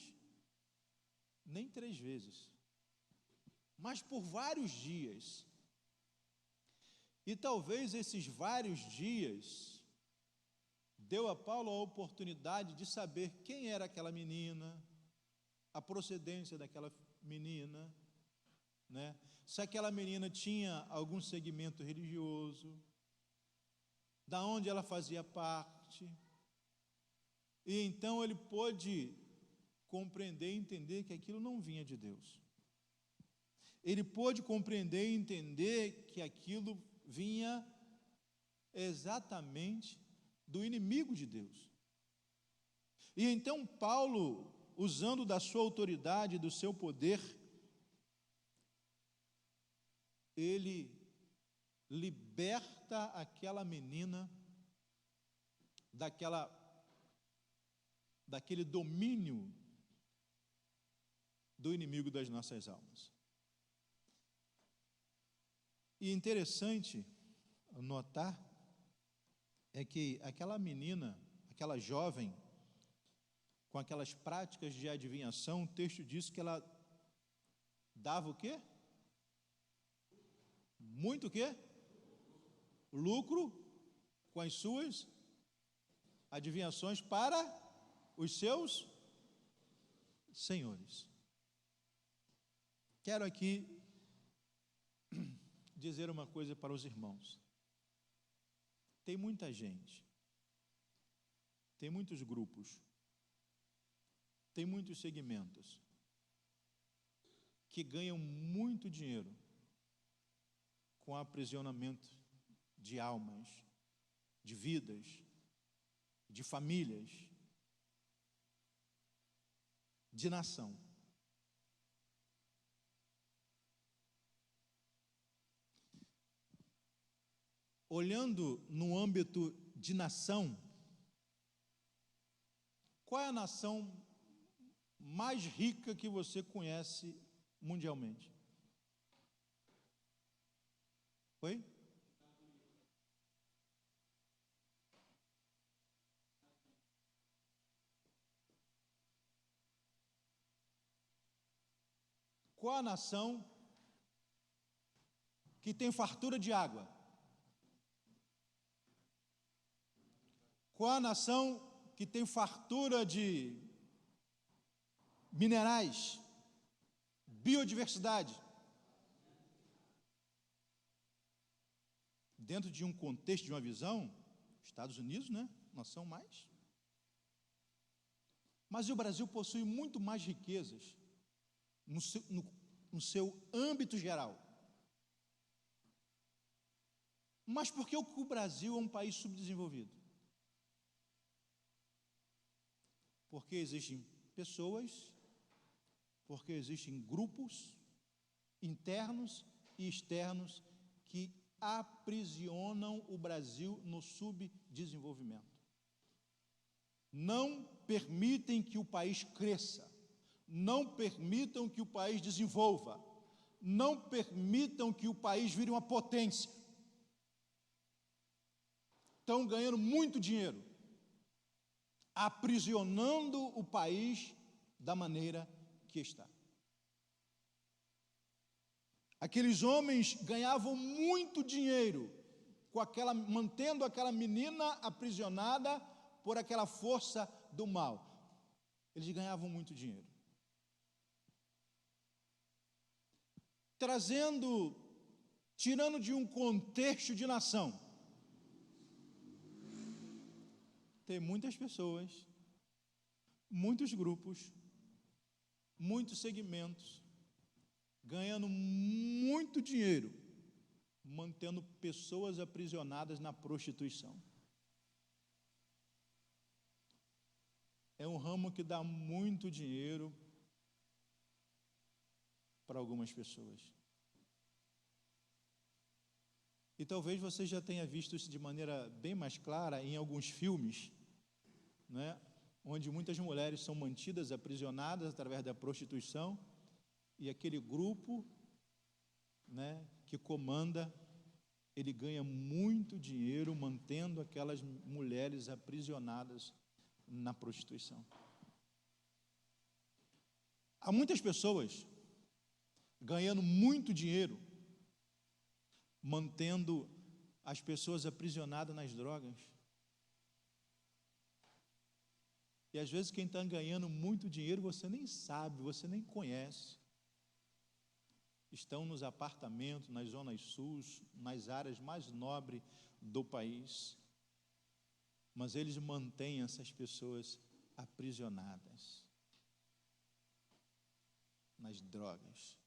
nem 3 vezes, mas por vários dias. E talvez esses vários dias deu a Paulo a oportunidade de saber quem era aquela menina, a procedência daquela menina, né? Se aquela menina tinha algum segmento religioso, da onde ela fazia parte. E então ele pôde compreender e entender que aquilo não vinha de Deus. Ele pôde compreender e entender que aquilo vinha exatamente do inimigo de Deus. E então Paulo, usando da sua autoridade, do seu poder, ele liberta aquela menina daquele domínio do inimigo das nossas almas. E interessante notar é que aquela menina, aquela jovem, com aquelas práticas de adivinhação, o texto diz que ela dava o quê? Muito o quê? Lucro com as suas adivinhações para os seus senhores. Quero aqui dizer uma coisa para os irmãos. Tem muita gente, tem muitos grupos, tem muitos segmentos que ganham muito dinheiro com aprisionamento de almas, de vidas, de famílias, de nação. Olhando no âmbito de nação, qual é a nação mais rica que você conhece mundialmente? Oi? Qual a nação que tem fartura de água? Qual a nação que tem fartura de minerais, biodiversidade? Dentro de um contexto, de uma visão, Estados Unidos, né? Nação mais. Mas o Brasil possui muito mais riquezas no seu âmbito geral. Mas por que o Brasil é um país subdesenvolvido? Porque existem pessoas, porque existem grupos internos e externos que aprisionam o Brasil no subdesenvolvimento. Não permitem que o país cresça, não permitam que o país desenvolva, não permitam que o país vire uma potência. Estão ganhando muito dinheiro, aprisionando o país da maneira que está. Aqueles homens ganhavam muito dinheiro mantendo aquela menina aprisionada por aquela força do mal. Eles ganhavam muito dinheiro. tirando de um contexto de nação, tem muitas pessoas, muitos grupos, muitos segmentos, ganhando muito dinheiro, mantendo pessoas aprisionadas na prostituição. É um ramo que dá muito dinheiro para algumas pessoas. E talvez você já tenha visto isso de maneira bem mais clara em alguns filmes, né, onde muitas mulheres são mantidas aprisionadas através da prostituição, e aquele grupo, né, que comanda, ele ganha muito dinheiro mantendo aquelas mulheres aprisionadas na prostituição. Há muitas pessoas ganhando muito dinheiro mantendo as pessoas aprisionadas nas drogas. E às vezes quem está ganhando muito dinheiro você nem sabe, você nem conhece. Estão nos apartamentos, nas zonas sul, nas áreas mais nobres do país, mas eles mantêm essas pessoas aprisionadas nas drogas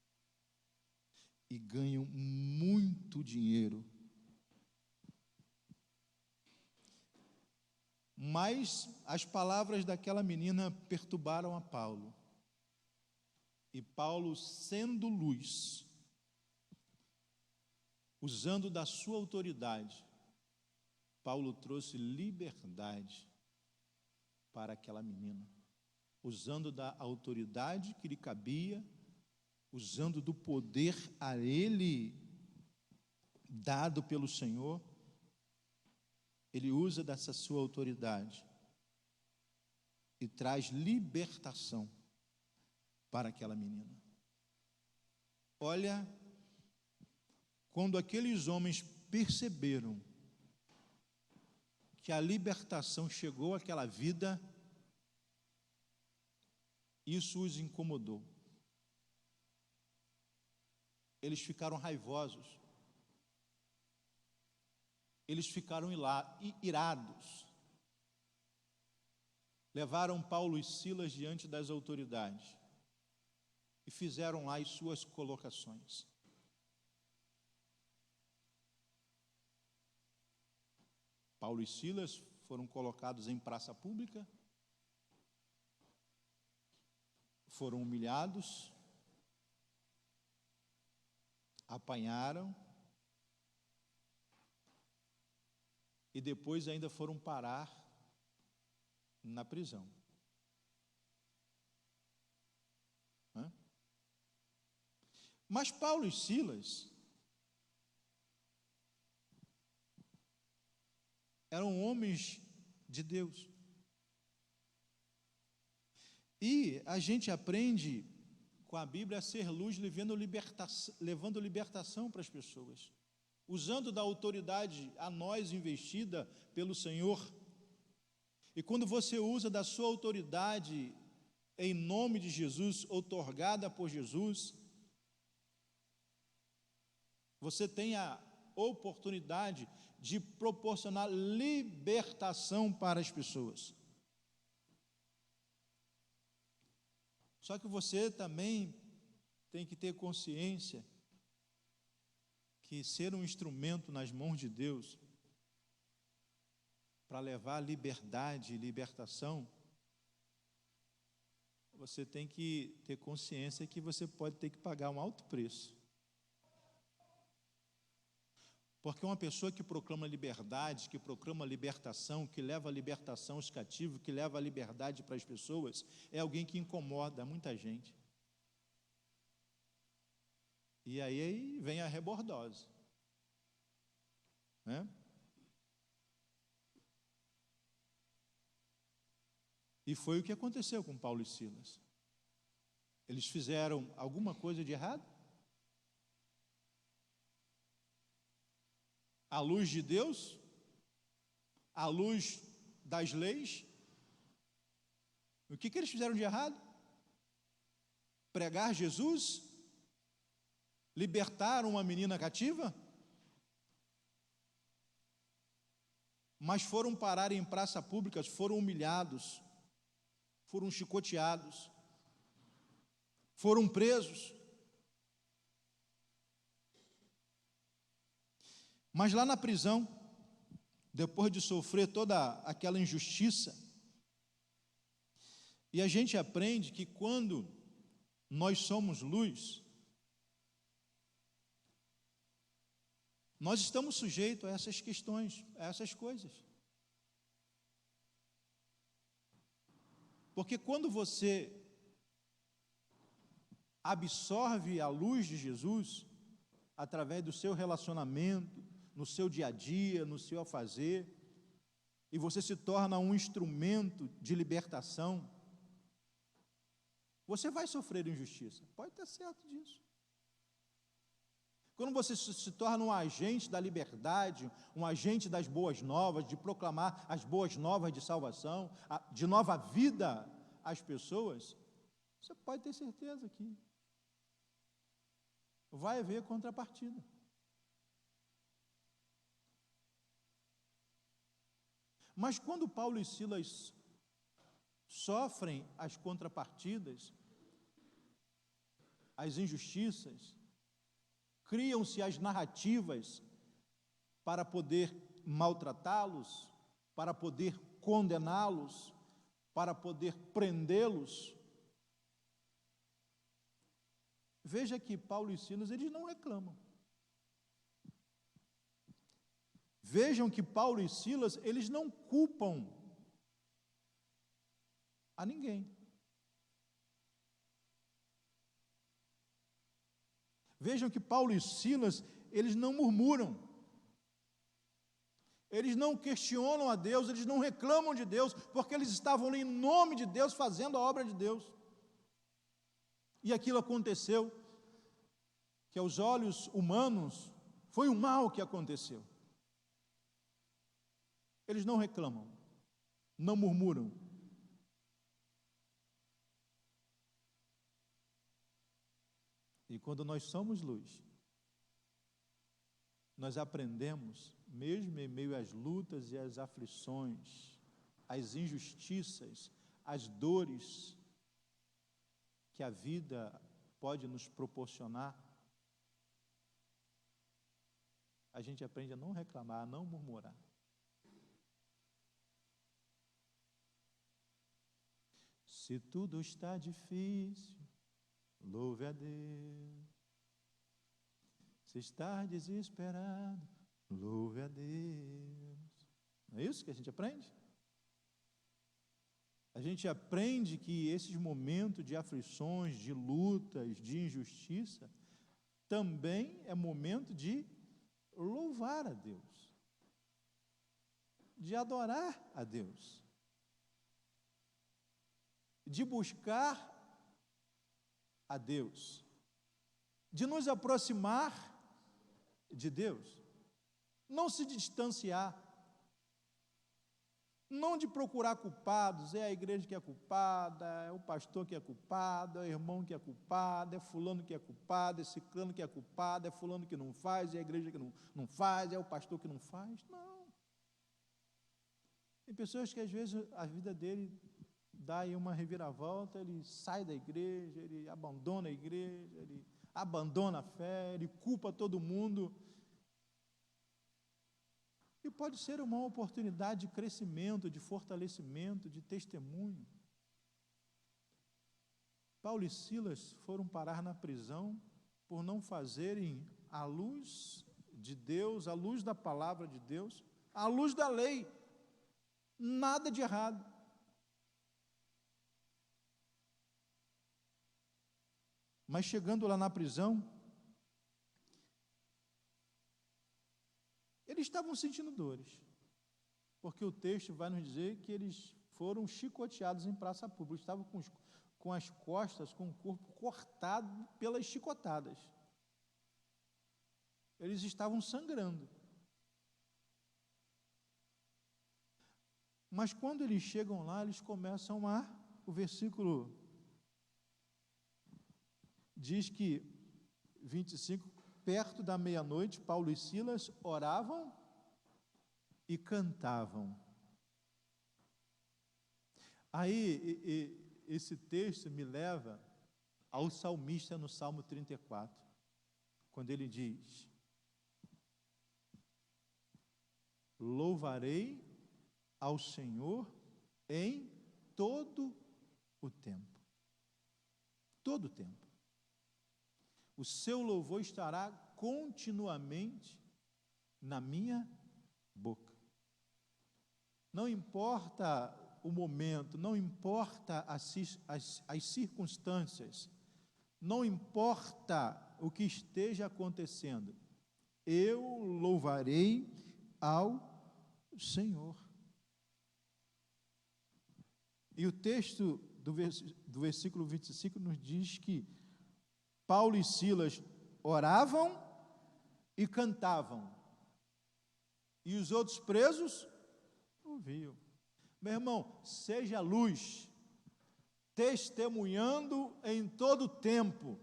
e ganham muito dinheiro. Mas as palavras daquela menina perturbaram a Paulo. E Paulo, sendo luz, usando da sua autoridade, Paulo trouxe liberdade para aquela menina, usando da autoridade que lhe cabia, usando do poder a ele dado pelo Senhor. Ele usa dessa sua autoridade e traz libertação para aquela menina. Olha, quando aqueles homens perceberam que a libertação chegou àquela vida, isso os incomodou. Eles ficaram raivosos. Eles ficaram irados. Levaram Paulo e Silas diante das autoridades e fizeram lá as suas colocações. Paulo e Silas foram colocados em praça pública, foram humilhados, apanharam e depois ainda foram parar na prisão. Mas Paulo e Silas eram homens de Deus. E a gente aprende com a Bíblia a ser luz, levando libertação para as pessoas, usando da autoridade a nós investida pelo Senhor. E quando você usa da sua autoridade em nome de Jesus, outorgada por Jesus, você tem a oportunidade de proporcionar libertação para as pessoas. Só que você também tem que ter consciência que ser um instrumento nas mãos de Deus para levar liberdade e libertação, você tem que ter consciência que você pode ter que pagar um alto preço. Porque uma pessoa que proclama liberdade, que proclama libertação, que leva a libertação aos cativos, que leva a liberdade para as pessoas, é alguém que incomoda muita gente. E aí vem a rebordose, né? E foi o que aconteceu com Paulo e Silas. Eles fizeram alguma coisa de errado? À luz de Deus? À luz das leis? O que eles fizeram de errado? Pregar Jesus? Libertar uma menina cativa? mas foram parar em praça pública, foram humilhados, foram chicoteados, foram presos. Mas lá na prisão, depois de sofrer toda aquela injustiça, e a gente aprende que quando nós somos luz, nós estamos sujeitos a essas questões, a essas coisas. Porque quando você absorve a luz de Jesus, através do seu relacionamento, no seu dia a dia, no seu afazer, e você se torna um instrumento de libertação, você vai sofrer injustiça, pode ter certo disso. Quando você se torna um agente da liberdade, um agente das boas novas, de proclamar as boas novas de salvação, de nova vida às pessoas, você pode ter certeza que vai haver contrapartida. Mas quando Paulo e Silas sofrem as contrapartidas, as injustiças, criam-se as narrativas para poder maltratá-los, para poder condená-los, para poder prendê-los. Veja que Paulo e Silas, eles não reclamam. Vejam que Paulo e Silas, eles não culpam a ninguém. Vejam que Paulo e Silas, eles não murmuram, eles não questionam a Deus, eles não reclamam de Deus, porque eles estavam ali em nome de Deus, fazendo a obra de Deus. E aquilo aconteceu, que aos olhos humanos, foi um mal que aconteceu. Eles não reclamam, não murmuram. E quando nós somos luz, nós aprendemos, mesmo em meio às lutas e às aflições, às injustiças, às dores que a vida pode nos proporcionar, a gente aprende a não reclamar, a não murmurar. Se tudo está difícil, louve a Deus. Se está desesperado, louve a Deus. Não é isso que a gente aprende? A gente aprende que esses momentos de aflições, de lutas, de injustiça, também é momento de louvar a Deus, de adorar a Deus, de buscar a Deus, de nos aproximar de Deus, não se distanciar, não de procurar culpados, é a igreja que é culpada, é o pastor que é culpado, é o irmão que é culpado, é fulano que é culpado, é ciclano que é culpado, é fulano que não faz, é a igreja que não faz, é o pastor que não faz. Não. Tem pessoas que às vezes a vida dele dá aí uma reviravolta, ele sai da igreja, ele abandona a igreja, ele abandona a fé, ele culpa todo mundo. E pode ser uma oportunidade de crescimento, de fortalecimento, de testemunho. Paulo e Silas foram parar na prisão por não fazerem a luz de Deus, a luz da palavra de Deus, a luz da lei, nada de errado. Mas chegando lá na prisão, eles estavam sentindo dores, porque o texto vai nos dizer que eles foram chicoteados em praça pública, estavam com as costas, com o corpo cortado pelas chicotadas. Eles estavam sangrando. Mas quando eles chegam lá, eles começam o versículo diz que, 25, perto da meia-noite, Paulo e Silas oravam e cantavam. Aí, esse texto me leva ao salmista no Salmo 34, quando ele diz: louvarei ao Senhor em todo o tempo. Todo o tempo. O seu louvor estará continuamente na minha boca. Não importa o momento, não importa as circunstâncias, não importa o que esteja acontecendo, eu louvarei ao Senhor. E o texto do versículo 25 nos diz que Paulo e Silas oravam e cantavam, e os outros presos ouviam. Meu irmão, seja luz, testemunhando em todo o tempo,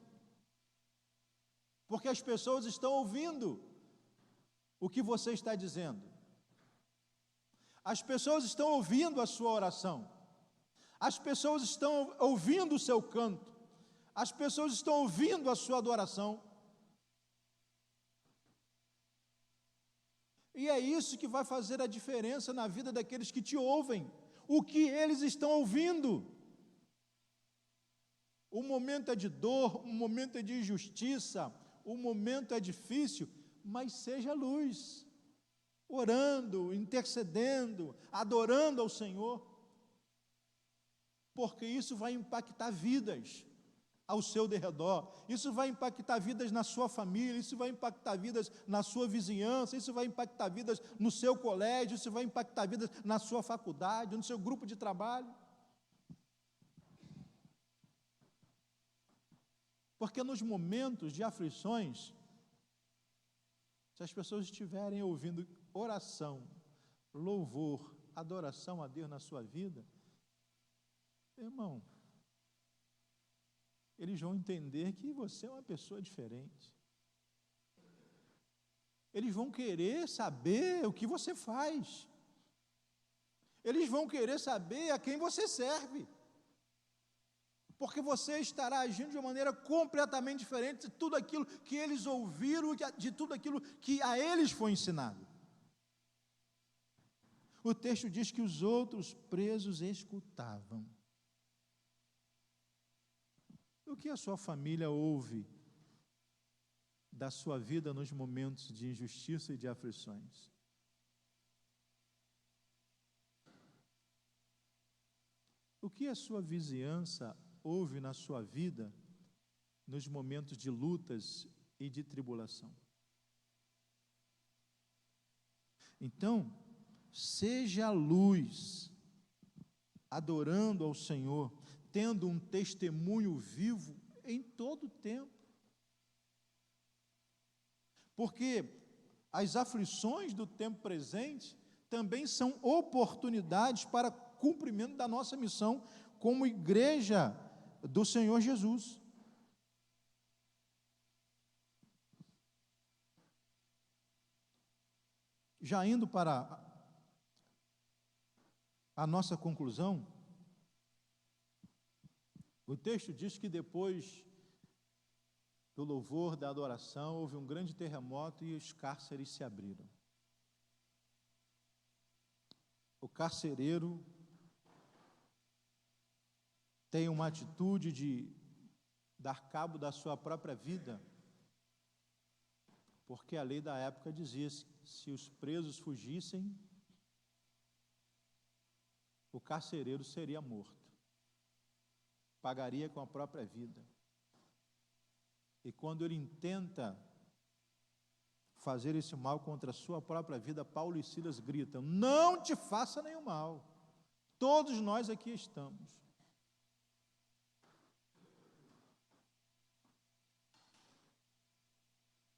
porque as pessoas estão ouvindo o que você está dizendo, as pessoas estão ouvindo a sua oração, as pessoas estão ouvindo o seu canto, as pessoas estão ouvindo a sua adoração. E é isso que vai fazer a diferença na vida daqueles que te ouvem, o que eles estão ouvindo. O momento é de dor, o momento é de injustiça, o momento é difícil, mas seja luz, orando, intercedendo, adorando ao Senhor, porque isso vai impactar vidas ao seu derredor, isso vai impactar vidas na sua família, isso vai impactar vidas na sua vizinhança, isso vai impactar vidas no seu colégio, isso vai impactar vidas na sua faculdade, no seu grupo de trabalho. Porque nos momentos de aflições, se as pessoas estiverem ouvindo oração, louvor, adoração a Deus na sua vida, irmão, eles vão entender que você é uma pessoa diferente. Eles vão querer saber o que você faz. Eles vão querer saber a quem você serve. Porque você estará agindo de uma maneira completamente diferente de tudo aquilo que eles ouviram, de tudo aquilo que a eles foi ensinado. O texto diz que os outros presos escutavam. O que a sua família ouve da sua vida nos momentos de injustiça e de aflições? O que a sua vizinhança ouve na sua vida nos momentos de lutas e de tribulação? Então, seja a luz, adorando ao Senhor, tendo um testemunho vivo em todo o tempo. Porque as aflições do tempo presente também são oportunidades para cumprimento da nossa missão como igreja do Senhor Jesus. Já indo para a nossa conclusão, o texto diz que depois do louvor, da adoração, houve um grande terremoto e os cárceres se abriram. O carcereiro tem uma atitude de dar cabo da sua própria vida, porque a lei da época dizia que se os presos fugissem, o carcereiro seria morto, pagaria com a própria vida. E quando ele intenta fazer esse mal contra a sua própria vida, Paulo e Silas gritam: não te faça nenhum mal, todos nós aqui estamos.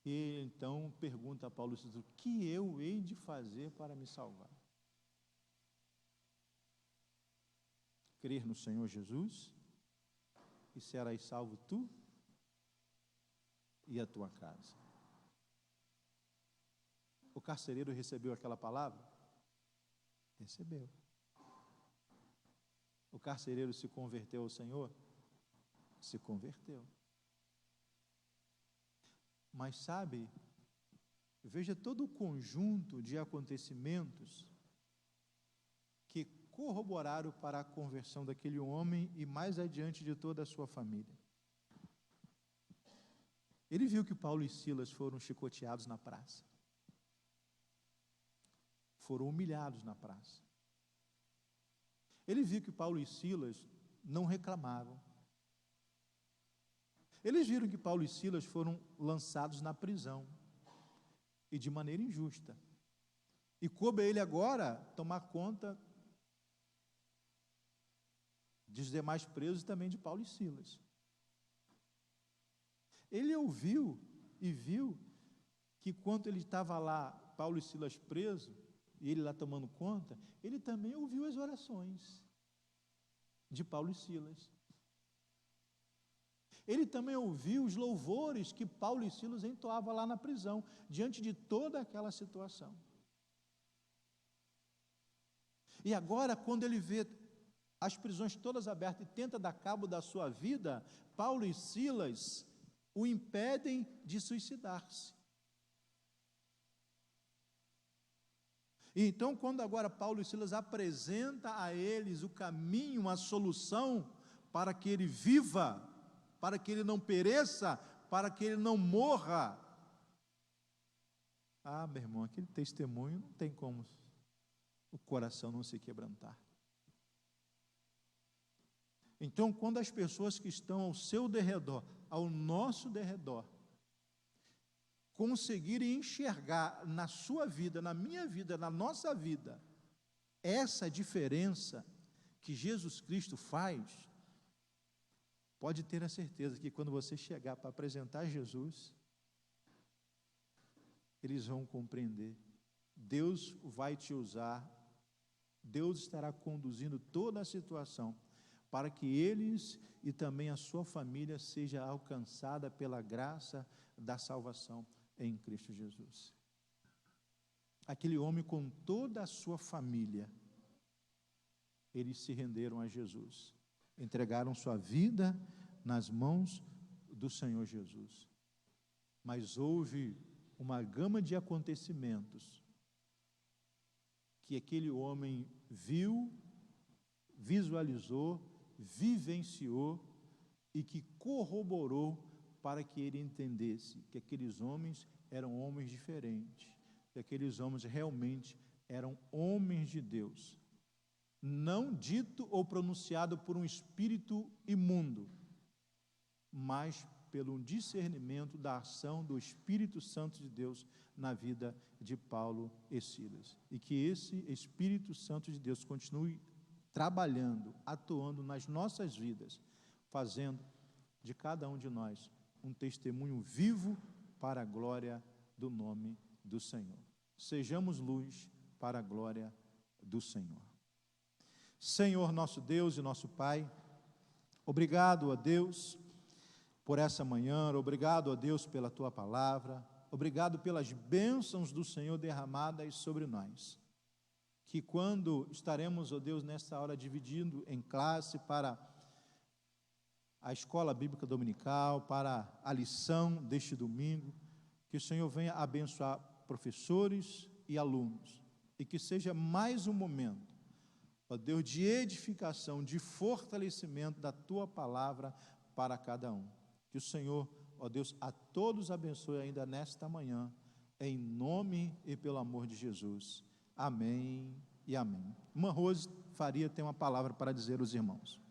E então pergunta a Paulo e Silas: o que eu hei de fazer para me salvar? Crer no Senhor Jesus, e serás salvo tu e a tua casa. O carcereiro recebeu aquela palavra Recebeu. O carcereiro se converteu ao Senhor? Se converteu. Mas sabe, veja todo o conjunto de acontecimentos que corroboraram para a conversão daquele homem e mais adiante de toda a sua família. Ele viu que Paulo e Silas foram chicoteados na praça. Foram humilhados na praça. Ele viu que Paulo e Silas não reclamavam. Eles viram que Paulo e Silas foram lançados na prisão, e de maneira injusta. E coube a ele agora tomar conta dos demais presos e também de Paulo e Silas. Ele ouviu e viu que quando ele estava lá, Paulo e Silas presos, e ele lá tomando conta, ele também ouviu as orações de Paulo e Silas. Ele também ouviu os louvores que Paulo e Silas entoavam lá na prisão, diante de toda aquela situação. E agora, quando ele vê as prisões todas abertas e tenta dar cabo da sua vida, Paulo e Silas o impedem de suicidar-se. E então, quando agora Paulo e Silas apresenta a eles o caminho, a solução para que ele viva, para que ele não pereça, para que ele não morra. Ah, meu irmão, aquele testemunho não tem como o coração não se quebrantar. Então, quando as pessoas que estão ao seu derredor, ao nosso derredor, conseguirem enxergar na sua vida, na minha vida, na nossa vida, essa diferença que Jesus Cristo faz, pode ter a certeza que quando você chegar para apresentar Jesus, eles vão compreender. Deus vai te usar, Deus estará conduzindo toda a situação para que eles e também a sua família seja alcançada pela graça da salvação em Cristo Jesus. Aquele homem com toda a sua família, eles se renderam a Jesus, entregaram sua vida nas mãos do Senhor Jesus. Mas houve uma gama de acontecimentos que aquele homem viu, visualizou, vivenciou e que corroborou para que ele entendesse que aqueles homens eram homens diferentes, que aqueles homens realmente eram homens de Deus, não dito ou pronunciado por um espírito imundo, mas pelo discernimento da ação do Espírito Santo de Deus na vida de Paulo e Silas. E que esse Espírito Santo de Deus continue trabalhando, atuando nas nossas vidas, fazendo de cada um de nós um testemunho vivo para a glória do nome do Senhor. Sejamos luz para a glória do Senhor. Senhor, nosso Deus e nosso Pai, obrigado a Deus por essa manhã, obrigado a Deus pela Tua palavra, obrigado pelas bênçãos do Senhor derramadas sobre nós. Que quando estaremos, ó Deus, nesta hora dividindo em classe para a escola bíblica dominical, para a lição deste domingo, que o Senhor venha abençoar professores e alunos, e que seja mais um momento, ó Deus, de edificação, de fortalecimento da Tua palavra para cada um. Que o Senhor, ó Deus, a todos abençoe ainda nesta manhã, em nome e pelo amor de Jesus. Amém e amém. Irmã Rose Faria tem uma palavra para dizer aos irmãos.